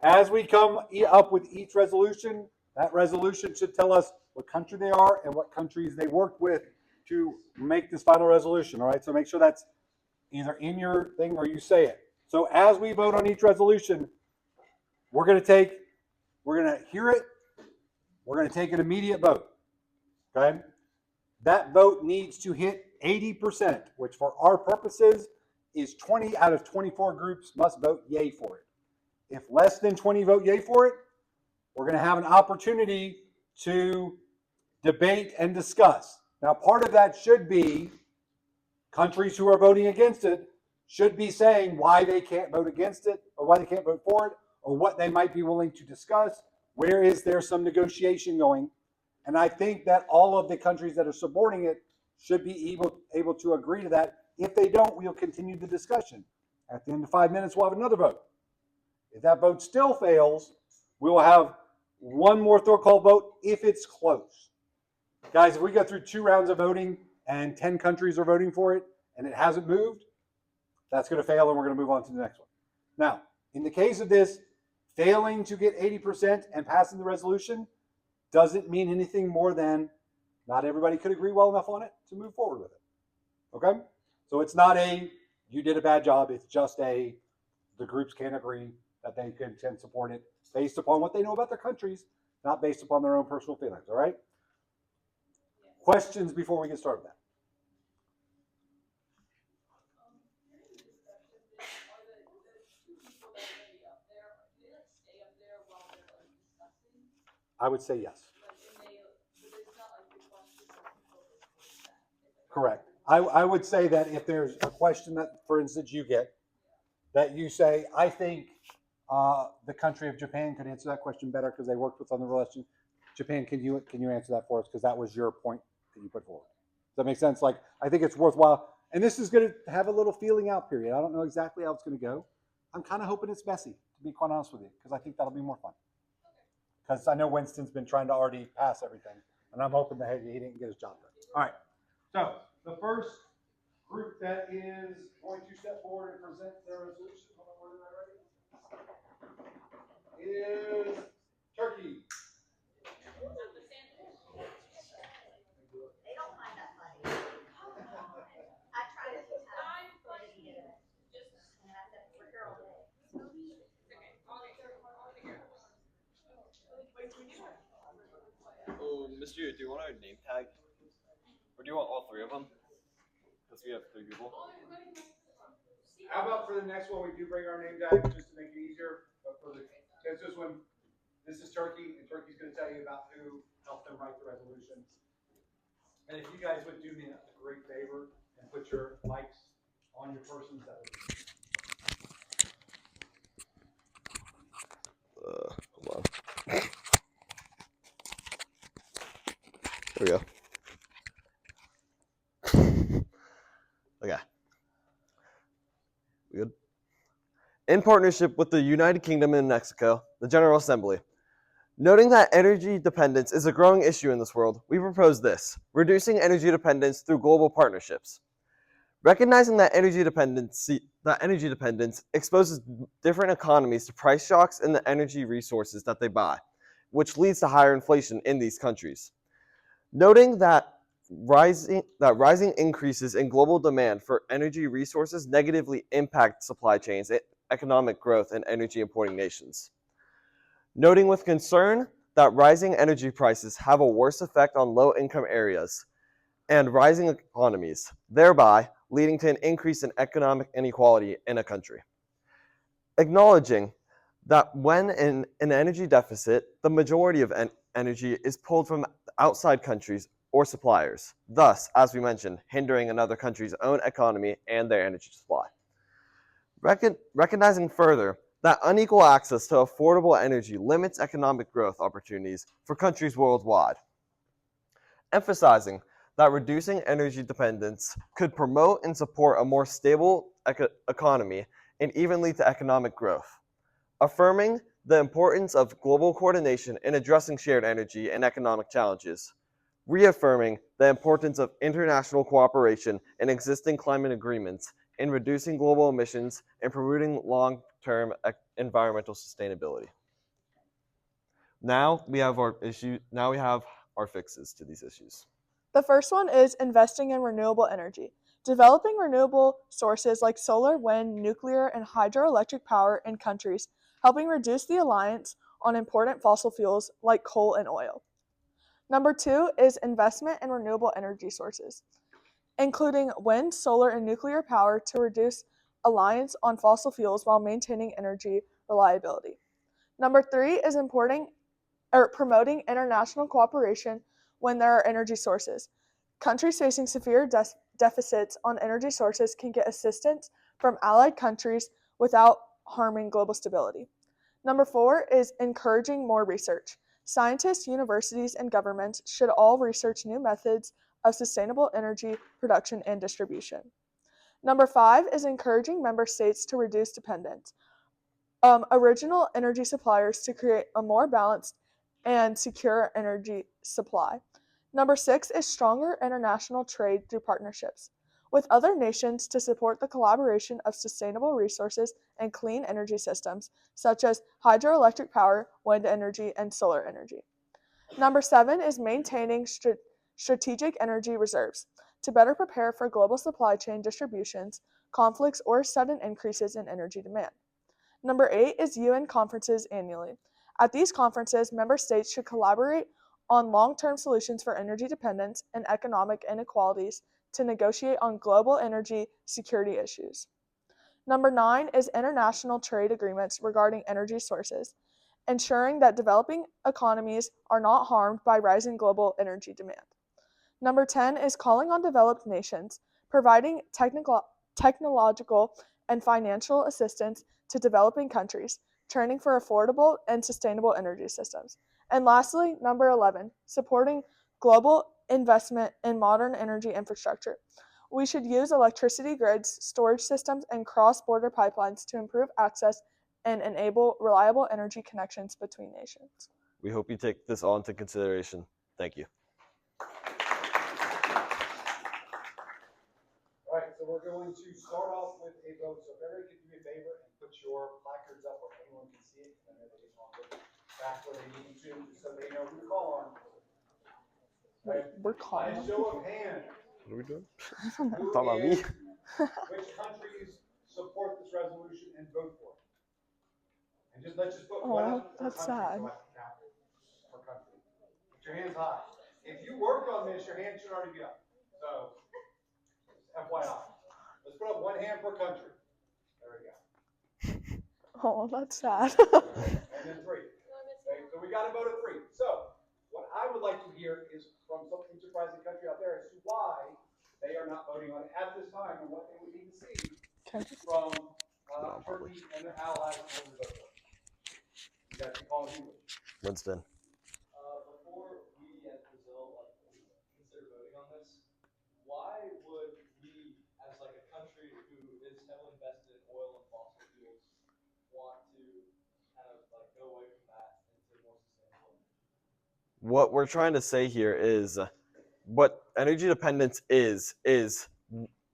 as we come up with each resolution, that resolution should tell us what country they are and what countries they worked with to make this final resolution. All right, so make sure that's either in your thing or you say it. So as we vote on each resolution, we're going to hear it. We're going to take an immediate vote. Okay, that vote needs to hit 80%, which for our purposes is 20 out of 24 groups must vote yay for it. If less than 20 vote yay for it, we're going to have an opportunity to debate and discuss. Now, part of that should be countries who are voting against it should be saying why they can't vote against it or why they can't vote for it or what they might be willing to discuss. Where is there some negotiation going? And I think that all of the countries that are supporting it should be able to agree to that. If they don't, we'll continue the discussion. At the end of 5 minutes, we'll have another vote. If that vote still fails, we will have one more throw call vote if it's close. Guys, if we go through 2 rounds of voting and 10 countries are voting for it and it hasn't moved, that's going to fail and we're going to move on to the next one. Now, in the case of this, failing to get 80% and passing the resolution doesn't mean anything more than not everybody could agree well enough on it to move forward with it. Okay? So it's not a you did a bad job. It's just a the groups can't agree that they can support it based upon what they know about their countries, not based upon their own personal feelings. All right? Questions before we get started with that? I would say yes. Correct. I would say that if there's a question that, for instance, you get, that you say, I think the country of Japan could answer that question better because they worked with on the relation. Japan, can you answer that for us? Because that was your point that you put forward. Does that make sense? Like, I think it's worthwhile. And this is going to have a little feeling out period. I don't know exactly how it's going to go. I'm kind of hoping it's messy, to be quite honest with you, because I think that'll be more fun. Because I know Winston's been trying to already pass everything, and I'm hoping that he didn't get his job done. All right. So the first group that is going to step forward and present their resolution, is Turkey. They don't find that funny. I try to tell them. We're here all day. Oh, Mr. Do you want our name tag? Or do you want all 3 of them? Because we have 3 people. How about for the next one, we do bring our name tag just to make it easier. But for because this is Turkey, and Turkey's going to tell you about who helped them write the resolution. And if you guys would do me a great favor and put your mics on your persons, that would be. Hold on. There we go. Okay. We good? In partnership with the United Kingdom and Mexico, the General Assembly. Noting that energy dependence is a growing issue in this world, we propose this: reducing energy dependence through global partnerships. Recognizing that energy dependence exposes different economies to price shocks in the energy resources that they buy, which leads to higher inflation in these countries. Noting that rising increases in global demand for energy resources negatively impact supply chains, economic growth, and energy importing nations. Noting with concern that rising energy prices have a worse effect on low-income areas and rising economies, thereby leading to an increase in economic inequality in a country. Acknowledging that when in an energy deficit, the majority of energy is pulled from outside countries or suppliers, thus, as we mentioned, hindering another country's own economy and their energy supply. Recognizing further that unequal access to affordable energy limits economic growth opportunities for countries worldwide. Emphasizing that reducing energy dependence could promote and support a more stable economy and even lead to economic growth. Affirming the importance of global coordination in addressing shared energy and economic challenges. Reaffirming the importance of international cooperation and existing climate agreements in reducing global emissions and promoting long-term environmental sustainability. Now we have our fixes to these issues. The first one is investing in renewable energy. Developing renewable sources like solar, wind, nuclear, and hydroelectric power in countries, helping reduce the reliance on important fossil fuels like coal and oil. Number 2 is investment in renewable energy sources, including wind, solar, and nuclear power to reduce reliance on fossil fuels while maintaining energy reliability. Number 3 is promoting international cooperation when there are energy sources. Countries facing severe deficits on energy sources can get assistance from allied countries without harming global stability. Number 4 is encouraging more research. Scientists, universities, and governments should all research new methods of sustainable energy production and distribution. Number 5 is encouraging member states to reduce dependence. Original energy suppliers to create a more balanced and secure energy supply. Number 6 is stronger international trade through partnerships with other nations to support the collaboration of sustainable resources and clean energy systems, such as hydroelectric power, wind energy, and solar energy. Number 7 is maintaining strategic energy reserves to better prepare for global supply chain distributions, conflicts, or sudden increases in energy demand. Number 8 is UN conferences annually. At these conferences, member states should collaborate on long-term solutions for energy dependence and economic inequalities to negotiate on global energy security issues. Number 9 is international trade agreements regarding energy sources, ensuring that developing economies are not harmed by rising global energy demand. Number 10 is calling on developed nations, providing technological and financial assistance to developing countries, training for affordable and sustainable energy systems. And lastly, number 11, supporting global investment in modern energy infrastructure. We should use electricity grids, storage systems, and cross-border pipelines to improve access and enable reliable energy connections between nations. We hope you take this all into consideration. Thank you. All right, so we're going to start off with a vote. So if everybody could do me a favor and put your placards up where anyone can see it, because I know they just want to look back where they need to, just so they know who to call on. Wait, we're calling By a on show of hands, What are we doing? who Talking about me? is, which countries support this resolution and vote for it? And let's just put one up per that's country sad. so I can count it per country. Put your hands high. If you worked on this, your hand should already be up. So, FYI. Let's put up one hand per country. There we go. Oh, that's sad. And then 3. Okay, so we got a vote of 3. So, what I would like to hear is from some enterprising country out there as to why they are not voting on it at this time and what they would need to see from Turkey and their allies in order to vote for it. You guys can call it English. Winston. Before we as Brazil consider voting on this, why would we, as a country who is heavily invested in oil and fossil fuels, want to kind of go away from that into more sustainable energy? What we're trying to say here is what energy dependence is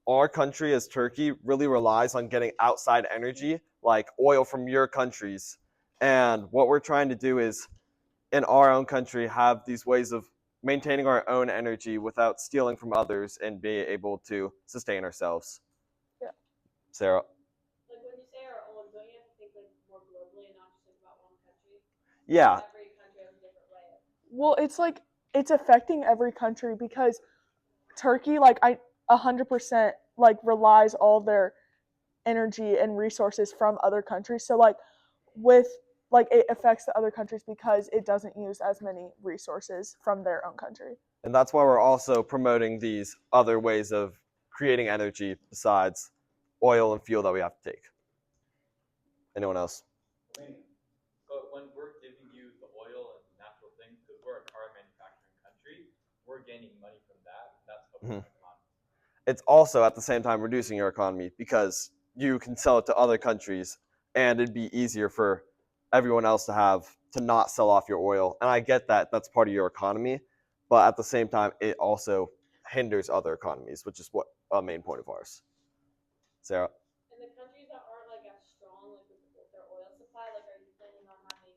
our country as Turkey really relies on getting outside energy, like oil from your countries. And what we're trying to do is, in our own country, have these ways of maintaining our own energy without stealing from others and be able to sustain ourselves. Yeah. Sarah. Like when you say our own, don't you have to think more globally and not just think about one country? Yeah. Every country has a different way of. Well, it's affecting every country because Turkey, 100% relies all their energy and resources from other countries. So it affects the other countries because it doesn't use as many resources from their own country. And that's why we're also promoting these other ways of creating energy besides oil and fuel that we have to take. Anyone else? But when we're giving you the oil and natural things, because we're a car manufacturing country, we're gaining money from that. That's helping the economy. It's also at the same time reducing your economy because you can sell it to other countries and it'd be easier for everyone else to not sell off your oil. And I get that that's part of your economy, but at the same time, it also hinders other economies, which is what a main point of ours. Sarah. And the countries that aren't like as strong, like with their oil supply, like are you planning on having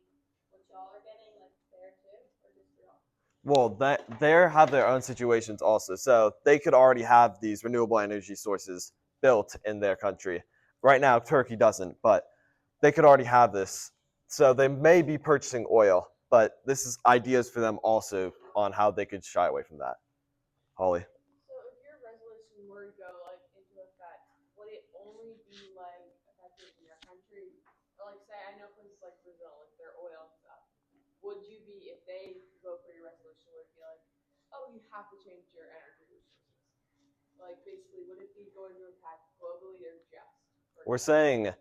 what y'all are getting, like there too, or just y'all? Well, they have their own situations also, so they could already have these renewable energy sources built in their country. Right now, Turkey doesn't, but they could already have this. So they may be purchasing oil, but this is ideas for them also on how they could shy away from that. Holly. So if your resolution were to go like into effect, would it only be like effective in your country? Or like say I know places like Brazil, like their oil and stuff. Would you be if they vote for your resolution, would it be like, oh, you have to change your energy resources? Like basically, would it be going to impact globally or just? We're saying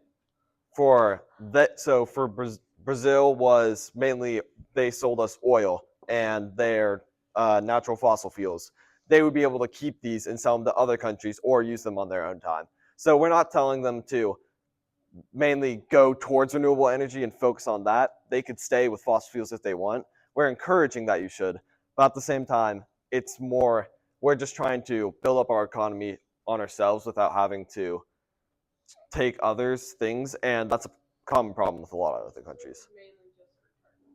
for that, so for Brazil was mainly they sold us oil and their natural fossil fuels. They would be able to keep these and sell them to other countries or use them on their own time. So we're not telling them to mainly go towards renewable energy and focus on that. They could stay with fossil fuels if they want. We're encouraging that you should, but at the same time, it's more we're just trying to build up our economy on ourselves without having to take others' things, and that's a common problem with a lot of other countries. Mainly just for Turkey.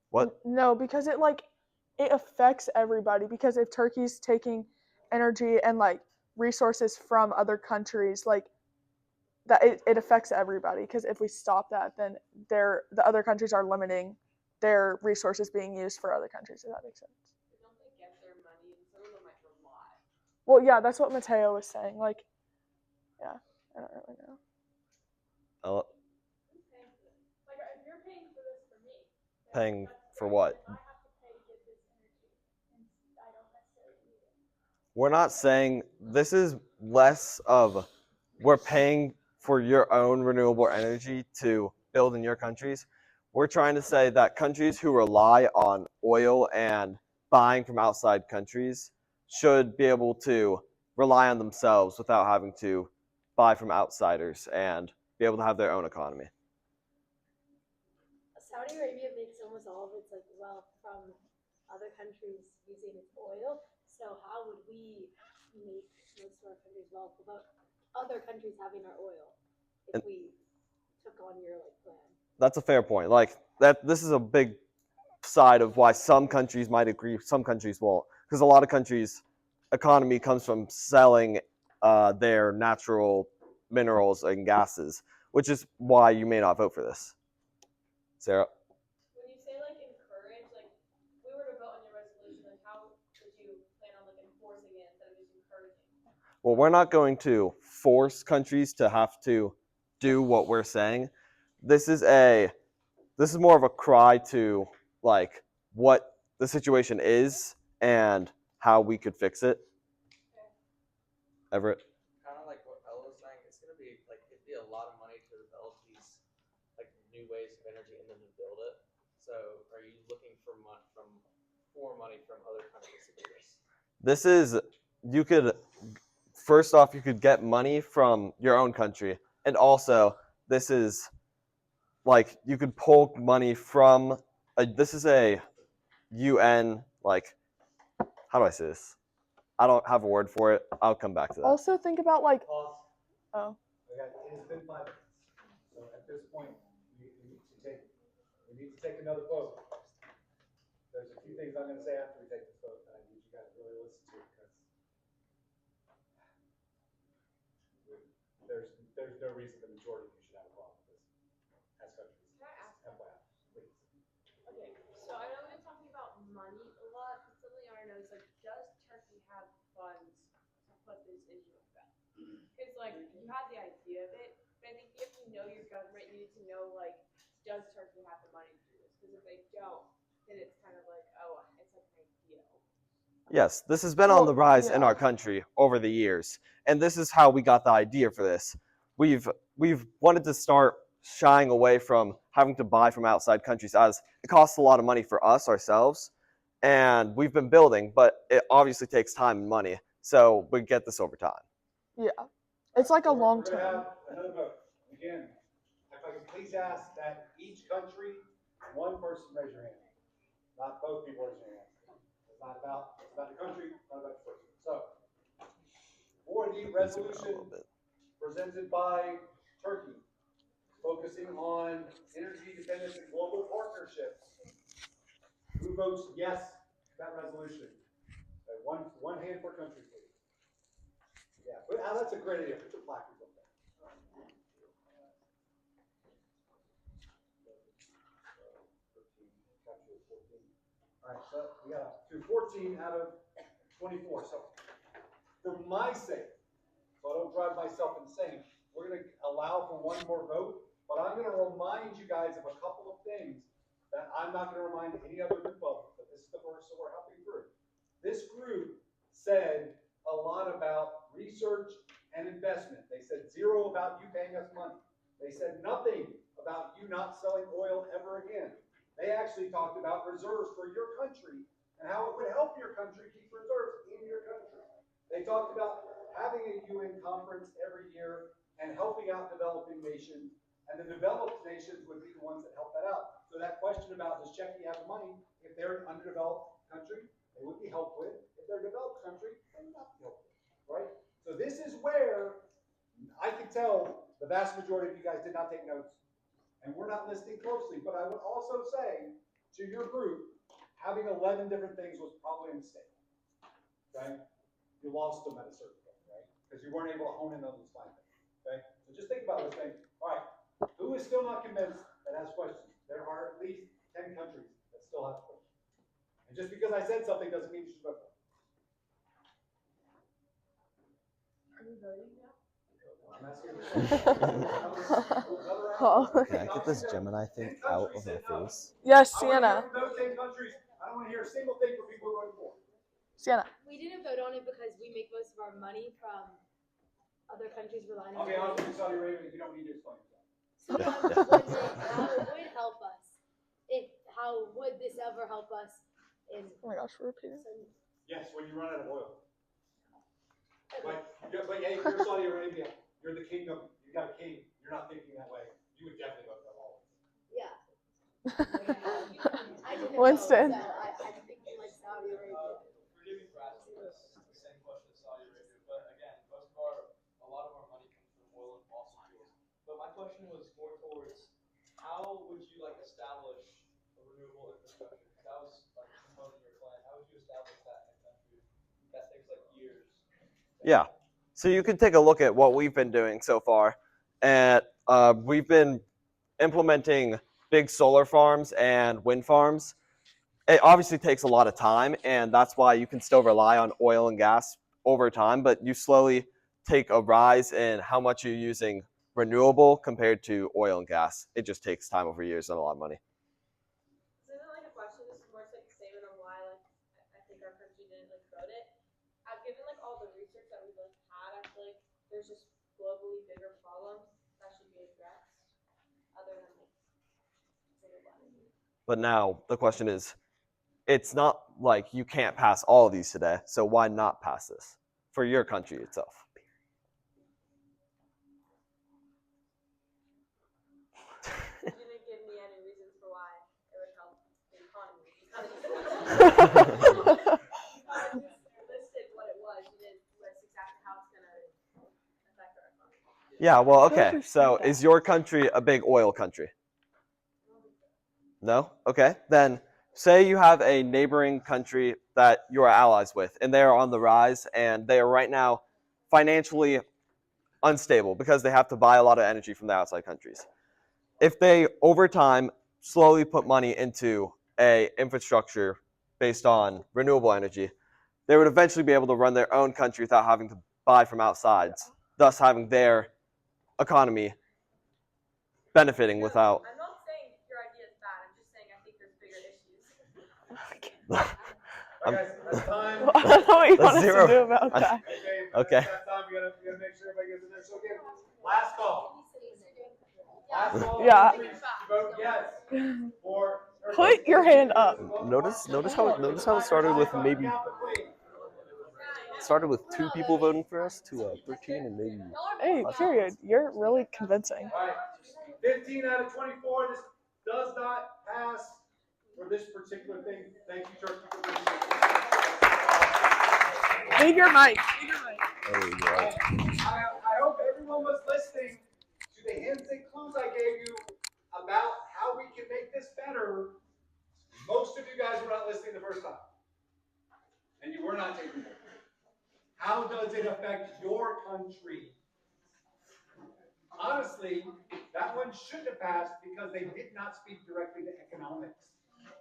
What? No, because it affects everybody. Because if Turkey's taking energy and like resources from other countries, like that, it affects everybody. Because if we stop that, then the other countries are limiting their resources being used for other countries. If that makes sense. But don't they get their money and some of them might rely? Well, yeah, that's what Mateo was saying. Like, yeah, I don't really know. Who's paying for this? Like if you're paying for this for me, then Paying that's for great. what? But if I have to pay to get this energy and I don't necessarily need it. We're not saying this is less of we're paying for your own renewable energy to build in your countries. We're trying to say that countries who rely on oil and buying from outside countries should be able to rely on themselves without having to buy from outsiders and be able to have their own economy. Saudi Arabia makes almost all of its like wealth from other countries using its oil. So how would we make most of our country's wealth without other countries having our oil if we took on your like plan? That's a fair point. Like that, this is a big side of why some countries might agree, some countries won't, because a lot of countries' economy comes from selling their natural minerals and gases, which is why you may not vote for this. Sarah. When you say like encourage, like if we were to vote on your resolution, like how would you plan on like enforcing it instead of just encouraging? Well, we're not going to force countries to have to do what we're saying. This is more of a cry to like what the situation is and how we could fix it. Everett. Kind of like what Ella was saying, it's gonna be like it'd be a lot of money to develop these like new ways of energy and then to build it. So are you looking for money from other countries to do this? This is you could first off you could get money from your own country, and also this is like you could pull money from this is a UN like how do I say this? I don't have a word for it. I'll come back to that. Also, think about like, Pause. oh, Okay, it has been 5 minutes. So at this point, we need to take another vote. There's a few things I'm going to say after we take this vote that I need you guys to really listen to because there's no reason the majority of you should have a problem with this as countries. Can I ask FYI, please. Okay, so I know we've been talking about money a lot, but something I want to know is like, does Turkey have funds to put this into effect? Because like you have the idea of it, but I think if you know your government, you need to know like, does Turkey have the money to do this? Because if they don't, then it's kind of like, oh, it's like an ideal. Yes, this has been on the rise in yeah. our country over the years, and this is how we got the idea for this. We've wanted to start shying away from having to buy from outside countries as it costs a lot of money for us ourselves, and we've been building, but it obviously takes time and money, so we get this over time. yeah, it's like a long We're going to term. have another vote. Again, if I could please ask that each country, one person raise your hand. Not both people raise your hand. It's about the country, not about the person. So, for the resolution for presented by Turkey, focusing on energy dependence and global partnerships. Who votes yes to that resolution? One hand per country, please. Yeah, but that's a great idea. Put your placards up there. All right, so we got to 14 out of 24. So for my sake, so I don't drive myself insane, we're going to allow for one more vote, but I'm going to remind you guys of a couple of things that I'm not going to remind any other group of, but this is the first, so we're helping through. This group said a lot about research and investment. They said zero about you paying us money. They said nothing about you not selling oil ever again. They actually talked about reserves for your country and how it would help your country keep reserves in your country. They talked about having a UN conference every year and helping out developing nations, and the developed nations would be the ones that help that out. So that question about does Czechia have money, if they're an underdeveloped country, they would be helped with. If they're a developed country, they would not be helped with, right? So this is where I can tell the vast majority of you guys did not take notes, and we're not listening closely, but I would also say to your group, having 11 different things was probably a mistake, okay? You lost them at a certain point, right? Because you weren't able to hone in on those fine things, okay? So just think about those things. All right, who is still not convinced that has questions? There are at least 10 countries that still have questions. And just because I said something doesn't mean you should vote for it. Are we voting now? I'm asking Can I get this Gemini thing out of my face? Yes, I want to hear Sienna. from those 10 countries. I don't want to hear a single thing from people who voted for. Sienna. We didn't vote on it because we make most of our money from other countries relying I'll on be honest with you, Saudi Arabia, you don't need to explain yourself. So I'm wondering how it would help us. How would this ever help us in Oh my gosh, we're repeating. some Yes, when you run out of oil. But yeah, if you're Saudi Arabia, you're the kingdom, you got a king, you're not thinking that way. You would definitely vote for all. yeah. I didn't Winston. vote, so I'm thinking like Saudi Arabia. Forgive me for asking this the same question as Saudi Arabia, but again, a lot of our money comes from oil and fossil fuels. But my question was more towards how would you like establish a renewable infrastructure? Because that was like a component of your plan. How would you establish that in a country that takes like years? Yeah. So you can take a look at what we've been doing so far. And we've been implementing big solar farms and wind farms. It obviously takes a lot of time, and that's why you can still rely on oil and gas over time, but you slowly take a rise in how much you're using renewable compared to oil and gas. It just takes time over years and a lot of money. This isn't like a question, this is more just like a statement on why like I think our country didn't like vote it. Given like all the research that we've like had, I feel like there's just globally bigger problems that should be addressed other than like renewable energy. But now the question is, it's not like you can't pass all of these today, so why not pass this for your country itself? You didn't give me any reasons for why it would help the economy. You kind of just listed what it was. You didn't list exactly how it's going to affect our economy. Yeah, well, okay. So is your country a big oil country? No? Okay. Then say you have a neighboring country that you are allies with, and they are on the rise, and they are right now financially unstable because they have to buy a lot of energy from the outside countries. If they, over time, slowly put money into a infrastructure based on renewable energy, they would eventually be able to run their own country without having to buy from outsides, thus having their economy benefiting without. I'm not saying your idea is bad. I'm just saying I think there's bigger issues. All right, guys, that's time. I don't know what you Let's want us zero. to do about that. Okay. That's time. We gotta make sure everybody gets in there. So again, last call. Last call. Yeah. Please vote yes for. Put your hand up. Notice how it started with maybe started with 2 people voting for us to 13 and maybe. Hey, period. You're really convincing. All right, 15 out of 24. This does not pass for this particular thing. Thank you, Turkey, for being here. Leave your mic. Oh, yeah. I hope everyone everyone was listening to the hints and clues I gave you about how we can make this better, most of you guys were not listening the first time. And you were not taking it. How does it affect your country? Honestly, that one shouldn't have passed because they did not speak directly to economics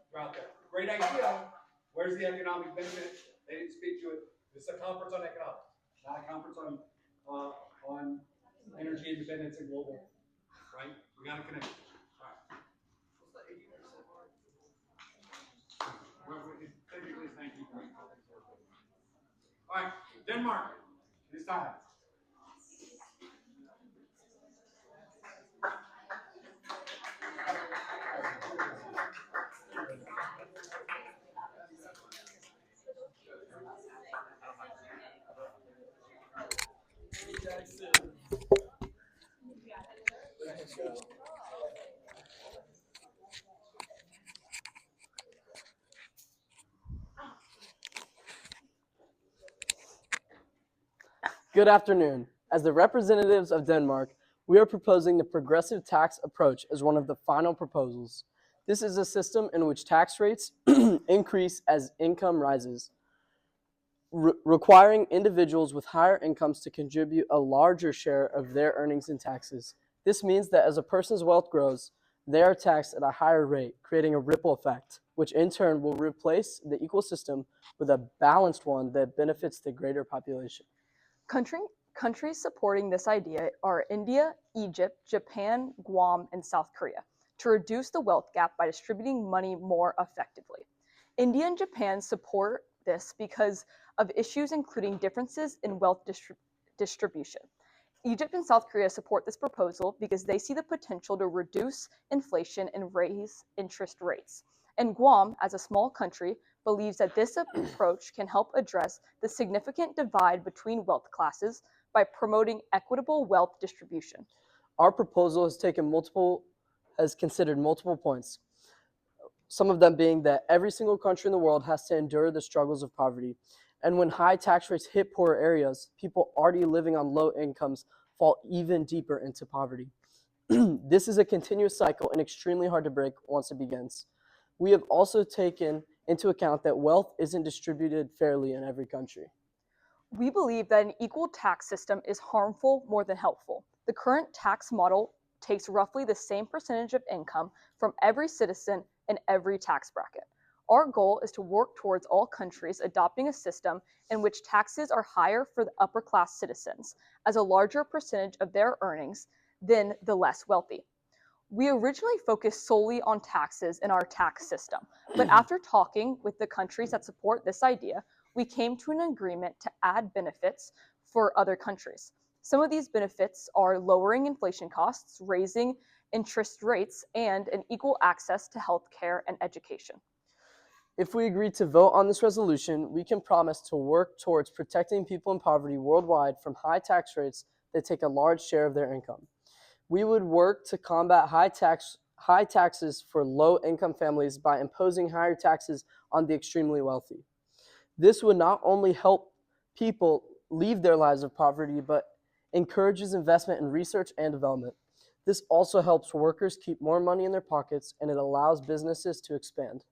throughout there. Great idea. Where's the economic benefit? They didn't speak to it. This is a conference on economics, not a conference on energy independence and global. Right? We got to connect. All right. Technically, it's 19 points. All right, Denmark. This time. Good afternoon. As the representatives of Denmark, we are proposing the progressive tax approach as one of the final proposals. This is a system in which tax rates increase as income rises, requiring individuals with higher incomes to contribute a larger share of their earnings in taxes. This means that as a person's wealth grows, they are taxed at a higher rate, creating a ripple effect, which in turn will replace the equal system with a balanced one that benefits the greater population. Countries supporting this idea are India, Egypt, Japan, Guam, and South Korea, to reduce the wealth gap by distributing money more effectively. India and Japan support this because of issues including differences in wealth distribution. Egypt and South Korea support this proposal because they see the potential to reduce inflation and raise interest rates. And Guam, as a small country, believes that this approach can help address the significant divide between wealth classes by promoting equitable wealth distribution. Our proposal has considered multiple points. Some of them being that every single country in the world has to endure the struggles of poverty. And when high tax rates hit poorer areas, people already living on low incomes fall even deeper into poverty. This is a continuous cycle and extremely hard to break once it begins. We have also taken into account that wealth isn't distributed fairly in every country. We believe that an equal tax system is harmful more than helpful. The current tax model takes roughly the same percentage of income from every citizen in every tax bracket. Our goal is to work towards all countries adopting a system in which taxes are higher for the upper class citizens, as a larger percentage of their earnings than the less wealthy. We originally focused solely on taxes in our tax system, but after talking with the countries that support this idea, we came to an agreement to add benefits for other countries. Some of these benefits are lowering inflation costs, raising interest rates, and an equal access to health care and education. If we agree to vote on this resolution, we can promise to work towards protecting people in poverty worldwide from high tax rates that take a large share of their income. We would work to combat high taxes for low-income families by imposing higher taxes on the extremely wealthy. This would not only help people leave their lives of poverty, but encourages investment in research and development. This also helps workers keep more money in their pockets, and it allows businesses to expand.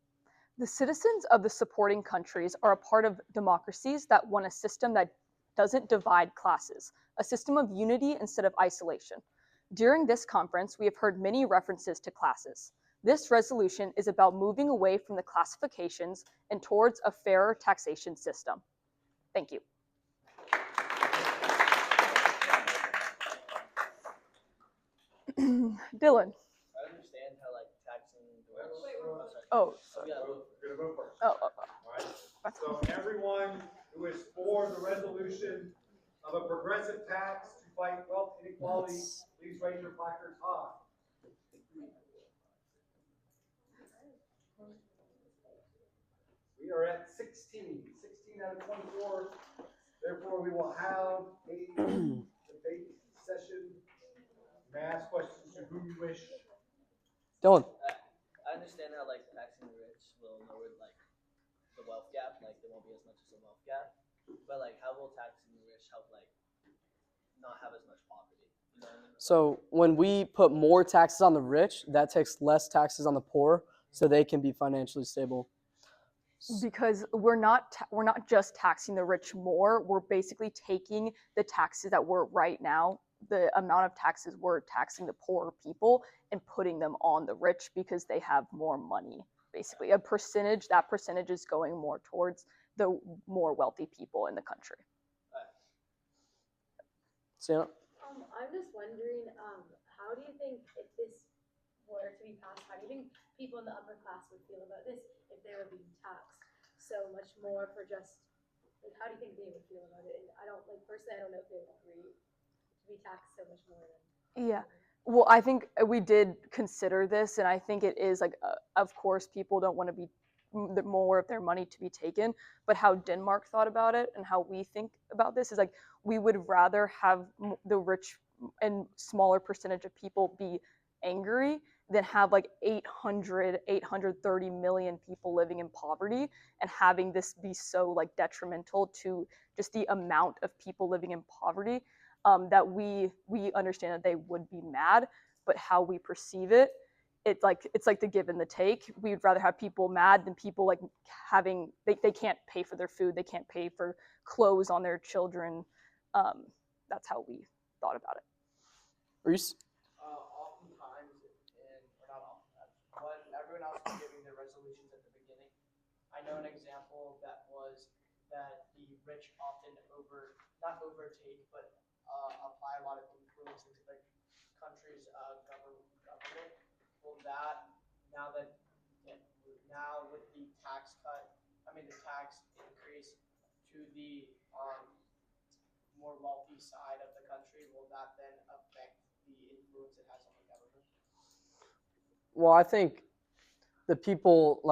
The citizens of the supporting countries are a part of democracies that want a system that doesn't divide classes, a system of unity instead of isolation. During this conference, we have heard many references to classes. This resolution is about moving away from the classifications and towards a fairer taxation system. Thank you. Dylan. I understand how like taxing the rich. Oh, sorry. Yeah. We're gonna vote first. Oh. All right. So everyone who is for the resolution of a progressive tax to fight wealth inequality, please raise your placards high. We are at 16 out of 24. Therefore, we will have a debate session. You may ask questions to whom you wish. Dylan. I understand how like taxing the rich will lower like the wealth gap, like there won't be as much as a wealth gap. But like how will taxing the rich help like not have as much poverty? So when we put more taxes on the rich, that takes less taxes on the poor, so they can be financially stable. Because we're not just taxing the rich more, we're basically taking the taxes that we're right now, the amount of taxes we're taxing the poor people, and putting them on the rich because they have more money. Basically that percentage is going more towards the more wealthy people in the country. So I'm just wondering, how do you think if this were to be passed, how do you think people in the upper class would feel about this if they were being taxed so much more for just, like, how do you think they would feel about it? And I don't, like, personally, I don't know if they would agree to be taxed so much more than. Yeah. Well, I think we did consider this, and I think it is like, of course, people don't want to be more of their money to be taken, but how Denmark thought about it and how we think about this is like we would rather have the rich and smaller percentage of people be angry than have like 830 million people living in poverty and having this be so like detrimental to just the amount of people living in poverty. That we understand that they would be mad, but how we perceive it, it's like the give and the take. We'd rather have people mad than people like having they can't pay for their food, they can't pay for clothes on their children. That's how we thought about it. Reese? Oftentimes, or not oftentimes, when everyone else was giving their resolutions at the beginning, I know an example that was that the rich often not overtake, but apply a lot of influence into the country's government. Will that now that now with the tax cut, the tax increase to the more wealthy side of the country, will that then affect the influence it has on the government? Well, I think the people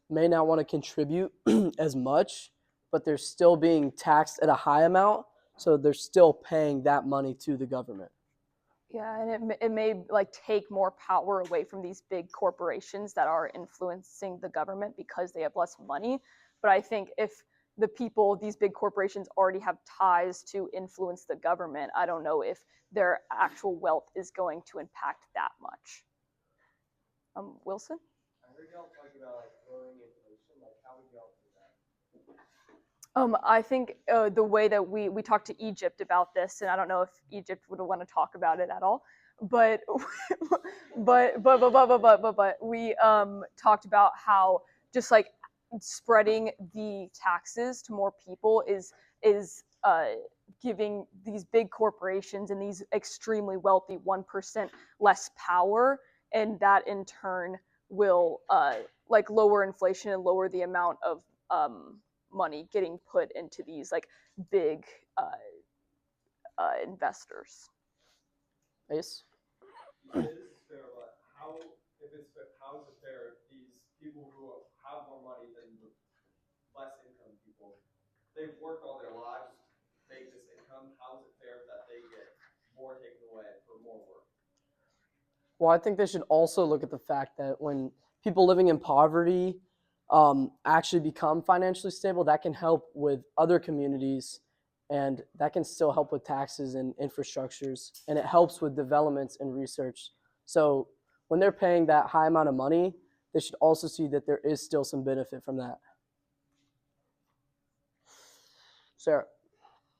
may not want to contribute as much, but they're still being taxed at a high amount, so they're still paying that money to the government. Yeah, and it may like take more power away from these big corporations that are influencing the government because they have less money. But I think if these big corporations already have ties to influence the government, I don't know if their actual wealth is going to impact that much. Wilson? I heard y'all talking about like lowering inflation. Like, how would y'all do that? I think the way that we talked to Egypt about this, and I don't know if Egypt would want to talk about it at all, but but we talked about how just like spreading the taxes to more people is giving these big corporations and these extremely wealthy 1% less power, and that in turn will like lower inflation and lower the amount of money getting put into these like big investors. Ace? You say this is fair, but how is it fair if these people who have more money than the less income people, they've worked all their lives to make this income? How is it fair that they get more taken away for more work? Well, I think they should also look at the fact that when people living in poverty actually become financially stable, that can help with other communities, and that can still help with taxes and infrastructures, and it helps with developments and research. So when they're paying that high amount of money, they should also see that there is still some benefit from that. Sarah?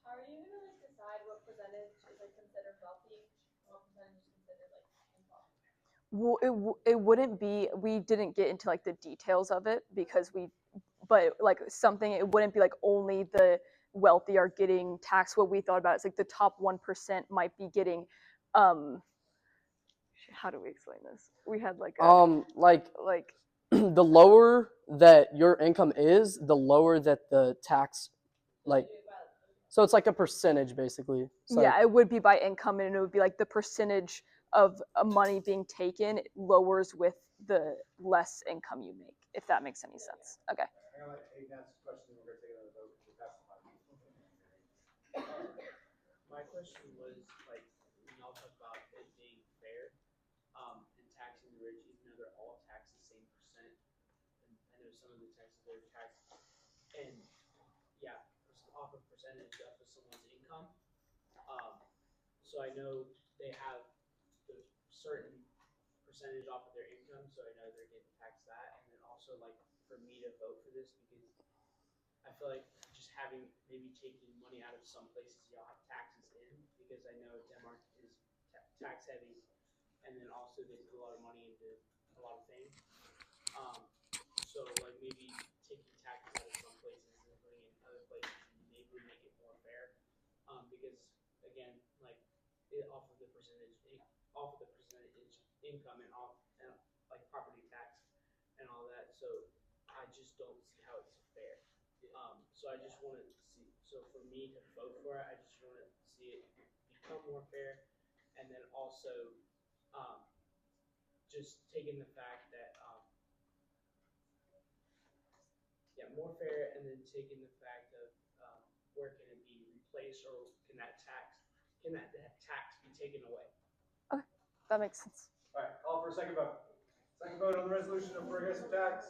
How are you gonna like decide what percentage is like considered wealthy and what percentage is considered like impoverished? Well, it wouldn't be. We didn't get into like the details of it because but like something. It wouldn't be like only the wealthy are getting taxed. What we thought about is like the top 1% might be getting. How do we explain this? We had like like the lower that your income is, the lower that the tax, so it's like a percentage basically. So yeah, it would be by income, and it would be like the percentage of money being taken lowers with the less income you make, if that makes any sense. Okay. Hang on, Aiden asked a question, we're gonna take another vote. We'll pass the mic. My question was like when y'all talk about it being fair, and taxing the rich, even though they're all taxed the same percent. And I know some of the taxes they're taxed, and off of percentage of someone's income. So I know they have the certain percentage off of their income, so I know they're getting taxed that, and then also like for me to vote for this because I feel like just having maybe taking money out of some places y'all have taxes in because I know Denmark is tax heavy, and then also they put a lot of money into a lot of things. So like maybe taking taxes out of some places and putting it in other places and maybe make it more fair. Because again, like off of the percentage income and off and like property tax and all that. So I just don't see how it's fair. So I just want to see. So for me to vote for it, I just want to see it become more fair, and then also just taking the fact that more fair, and then taking the fact of where can it be replaced, or can that tax be taken away? Okay, that makes sense. All right, call for a second vote. Second vote on the resolution of progressive tax.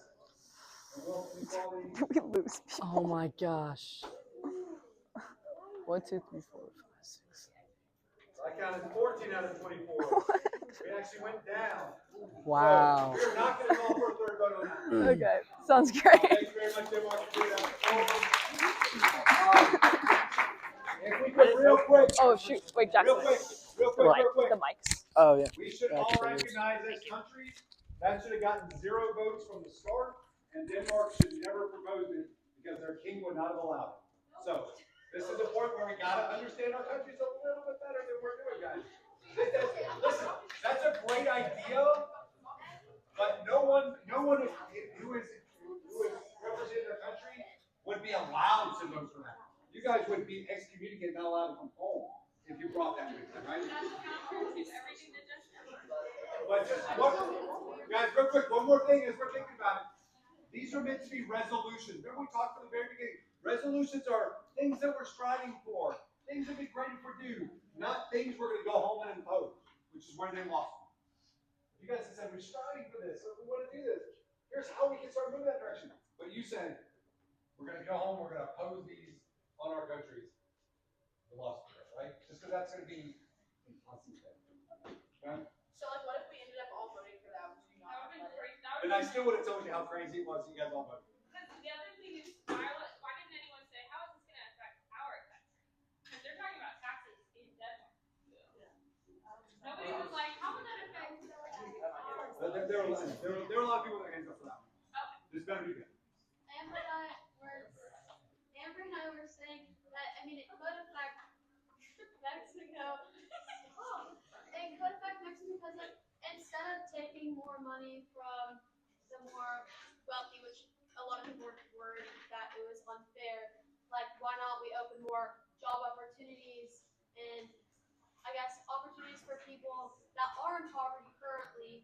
And wealth inequality. We lose people. Oh my gosh. 1, 2, 3, 4, 5, 6. I counted 14 out of 24. We actually went down. Wow. So we're not going to call for a third vote on that. Okay, sounds great. Thank you very much, Denmark, for doing that. If we could real quick. Oh shoot! Wait, Jackson. Real quick. The mics. Oh yeah. We should all recognize as countries that should have gotten 0 votes from the start, and Denmark should never propose it because their king would not have allowed it. So this is a point where we gotta understand our countries a little bit better than we're doing, guys. Listen, that's a great idea, but no one who is representing their country would be allowed to vote for that. You guys would be excommunicated, not allowed to come home if you brought that with you, right? But just guys, real quick, one more thing as we're thinking about it. These are meant to be resolutions. Remember we talked from the very beginning. Resolutions are things that we're striving for, things that would be great if we do, not things we're going to go home and impose, which is where they lost me. You guys have said we're striving for this, so we want to do this. Here's how we can start moving that direction. But you said we're going to go home, we're going to oppose these on our countries. We lost me, right? Just because that's going to be impossible. Okay? So like, what if we ended up all voting for that? Would you not? That would have been crazy. And I still would have told you how crazy it was. You guys all voted. Because the other thing is, why didn't anyone say how is this going to affect our country? Because they're talking about taxes in Denmark. Nobody was like, how would that affect? There are a lot of people that hands up for that one. Okay. This better be good. Amber and I were saying that, I mean, it could affect Mexico. It could affect Mexico because, like, instead of taking more money from the more wealthy, which a lot of people were worried that it was unfair, like, why not we open more job opportunities and, I guess, opportunities for people that are in poverty currently,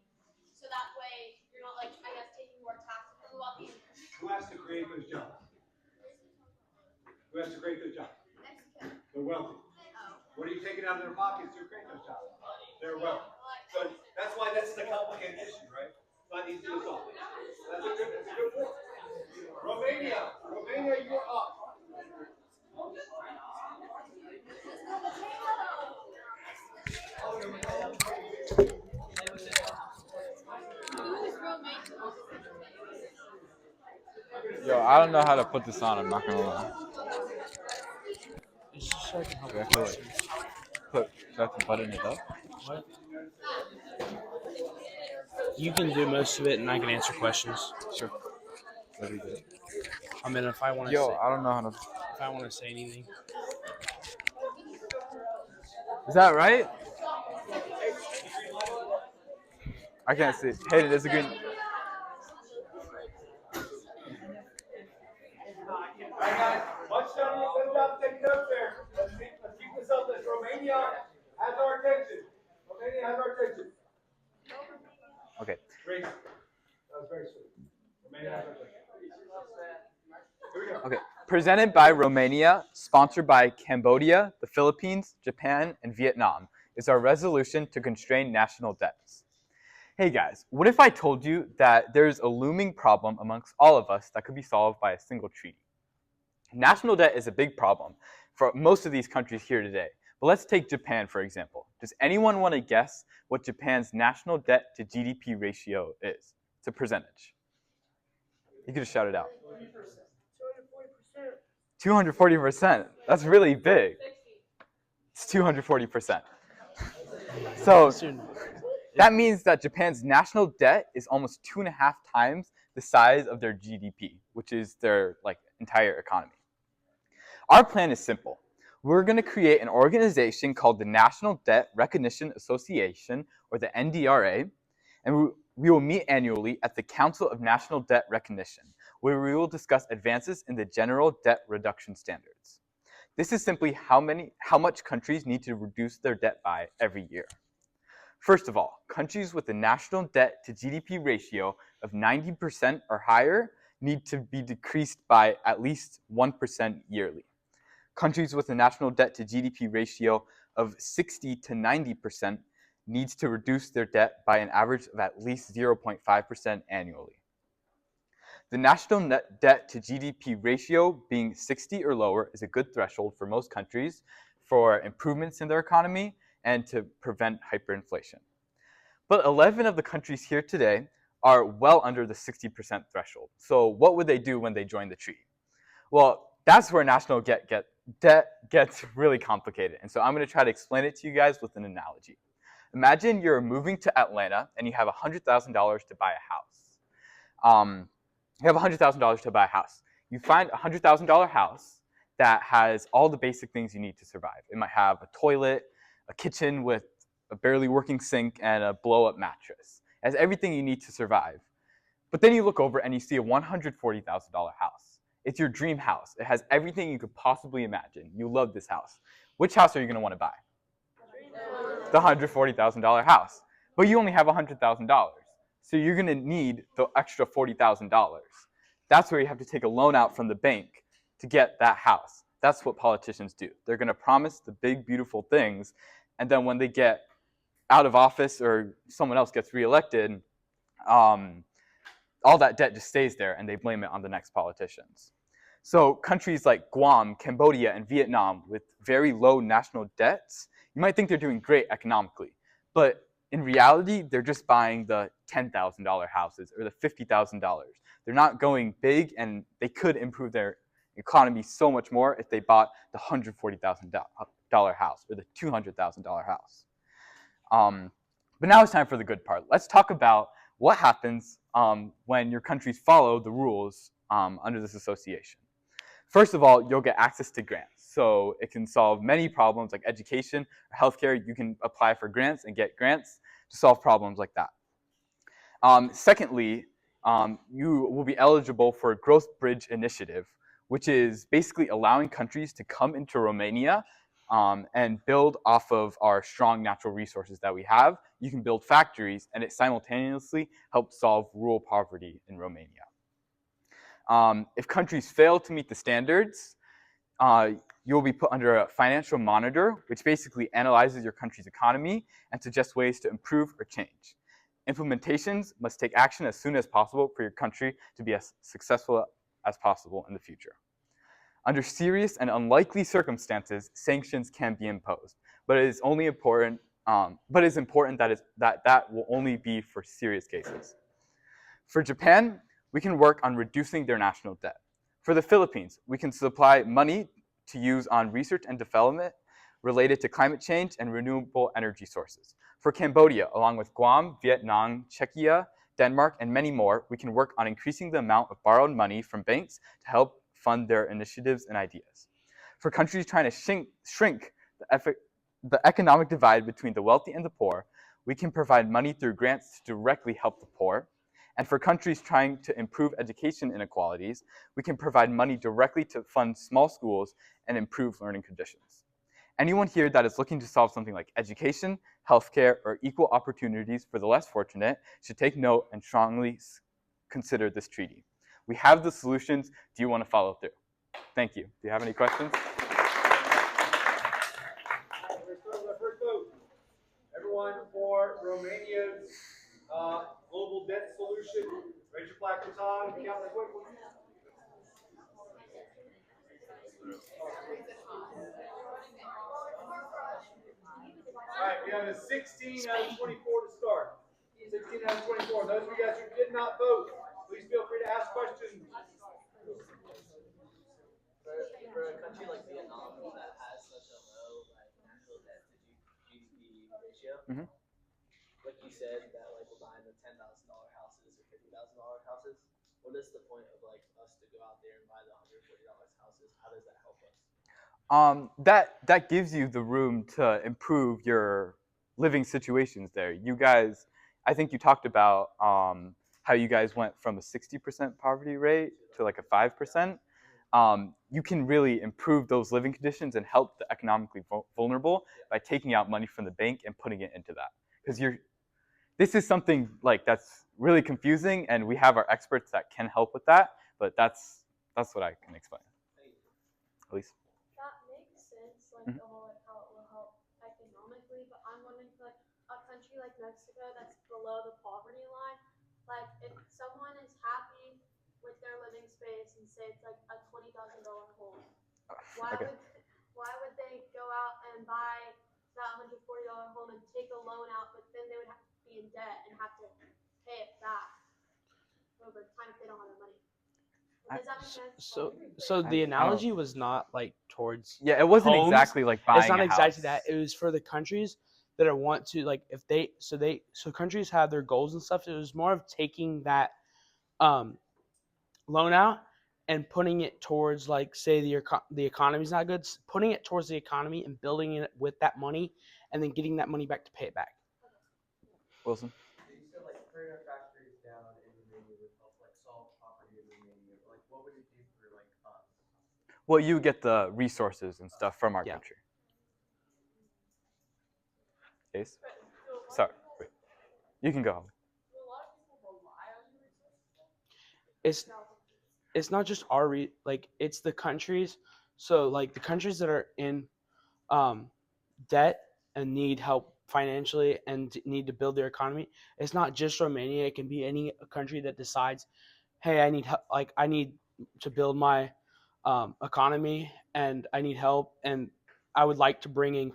so that way you're not, like, I guess, taking more taxes from the wealthy. Who has to create those jobs? Who has to create those jobs? Mexico. The wealthy. What are you taking out of their pockets to create those jobs? They're wealthy. So that's why this is a complicated issue, right? It's not easy to solve. That's a good point. Romania, you're up. Yo, I don't know how to put this on. I'm not gonna lie. Do I have to button it up? What? You can do most of it, and I can answer questions. Sure. That'd be good. I mean, if I want to. Yo, I don't know how to. If I want to say anything. Is that right? I can't see. Hey, there's a green. All right, guys. Much done. Good job taking notes there. Let's keep this up. Romania has our attention. Okay. Great. That was very sweet. Romania has our attention. Here we go. Okay. Presented by Romania, sponsored by Cambodia, the Philippines, Japan, and Vietnam, is our resolution to constrain national debts. Hey guys, what if I told you that there's a looming problem amongst all of us that could be solved by a single treaty? National debt is a big problem for most of these countries here today, But let's take Japan, for example. Does anyone want to guess what Japan's national debt to GDP ratio is? It's a percentage. You could just shout it out. 240%. That's really big. It's 240%. So that means that Japan's national debt is almost 2.5 times the size of their GDP, which is their entire economy. Our plan is simple. We're going to create an organization called the National Debt Recognition Association, or the NDRA, and we will meet annually at the Council of National Debt Recognition, where we will discuss advances in the general debt reduction standards. This is simply how much countries need to reduce their debt by every year. First of all, countries with a national debt to GDP ratio of 90% or higher need to be decreased by at least 1% yearly. Countries with a national debt to GDP ratio of 60 to 90% needs to reduce their debt by an average of at least 0.5% annually. The national net debt to GDP ratio being 60 or lower is a good threshold for most countries for improvements in their economy and to prevent hyperinflation. But 11 of the countries here today are well under the 60% threshold. So what would they do when they join the treaty? Well, that's where national debt gets really complicated. And so I'm going to try to explain it to you guys with an analogy. Imagine you're moving to Atlanta and you have $100,000 to buy a house. You have $100,000 to buy a house. You find a $100,000 house that has all the basic things you need to survive. It might have a toilet, a kitchen with a barely working sink, and a blow-up mattress. It has everything you need to survive. But then you look over and you see a $140,000 house. It's your dream house. It has everything you could possibly imagine. You love this house. Which house are you going to want to buy? The $140,000 house. But you only have $100,000. So you're going to need the extra $40,000. That's where you have to take a loan out from the bank to get that house. That's what politicians do. They're going to promise the big, beautiful things, and then when they get out of office or someone else gets reelected, all that debt just stays there, and they blame it on the next politicians. So countries like Guam, Cambodia, and Vietnam with very low national debts, you might think they're doing great economically, but in reality, they're just buying the $10,000 houses or the $50,000. They're not going big, and they could improve their economy so much more if they bought the $140,000 house or the $200,000 house. But now it's time for the good part. Let's talk about what happens when your countries follow the rules under this association. First of all, you'll get access to grants. So it can solve many problems like education or healthcare. You can apply for grants and get grants to solve problems like that. Secondly, you will be eligible for a Growth Bridge Initiative, which is basically allowing countries to come into Romania and build off of our strong natural resources that we have. You can build factories, and it simultaneously helps solve rural poverty in Romania. If countries fail to meet the standards, you'll be put under a financial monitor, which basically analyzes your country's economy and suggests ways to improve or change. Implementations must take action as soon as possible for your country to be as successful as possible in the future. Under serious and unlikely circumstances, sanctions can be imposed, but it is only important. But it's important that will only be for serious cases. For Japan, we can work on reducing their national debt. For the Philippines, we can supply money to use on research and development related to climate change and renewable energy sources. For Cambodia, along with Guam, Vietnam, Czechia, Denmark, and many more, we can work on increasing the amount of borrowed money from banks to help fund their initiatives and ideas. For countries trying to shrink the economic divide between the wealthy and the poor, we can provide money through grants to directly help the poor. And for countries trying to improve education inequalities, we can provide money directly to fund small schools and improve learning conditions. Anyone here that is looking to solve something like education, healthcare, or equal opportunities for the less fortunate should take note and strongly consider this treaty. We have the solutions. Do you want to follow through? Thank you. Do you have any questions? First vote. Everyone for Romania's global debt solution. Raise your placards on. Count like what? All right, we have a 16 out of 24 to start. 16 out of 24. Those of you guys who did not vote, please feel free to ask questions. For a country like Vietnam that has such a low like national debt to GDP ratio, like you said, that like we're buying the $10,000 houses or $50,000 houses. What is the point of like us to go out there and buy the $140 houses? How does that help us? That gives you the room to improve your living situations there. You guys, I think you talked about how you guys went from a 60% poverty rate to like a 5%. You can really improve those living conditions and help the economically vulnerable by taking out money from the bank and putting it into that. Because this is something like that's really confusing, and we have our experts that can help with that. But that's what I can explain. Elise. That makes sense, like the whole like how it will help economically. But I'm wondering, for, like a country like Mexico that's below the poverty line, like if someone is happy with their living space and say it's like a $20,000 home, why would they go out and buy that $140 home and take a loan out, but then they would have to be in debt and have to pay it back over time if they don't have the money? Does that make sense? So the analogy was not like towards it wasn't homes. Exactly like buying it's not a exactly house. that. It was for the countries that are want to like if they so countries have their goals and stuff. It was more of taking that loan out and putting it towards like say the economy's not good, putting it towards the economy and building it with that money and then getting that money back to pay it back. Wilson. You said like putting our factories down in Romania would help like solve poverty in Romania. Like what would it do for like us? Well, you get the resources and stuff from our country. Ace? Sorry. Wait. You can go. It's not just like it's the countries. So like the countries that are in debt and need help financially and need to build their economy. It's not just Romania. It can be any country that decides, hey, I need help. Like I need to build my economy and I need help, and I would like to bring in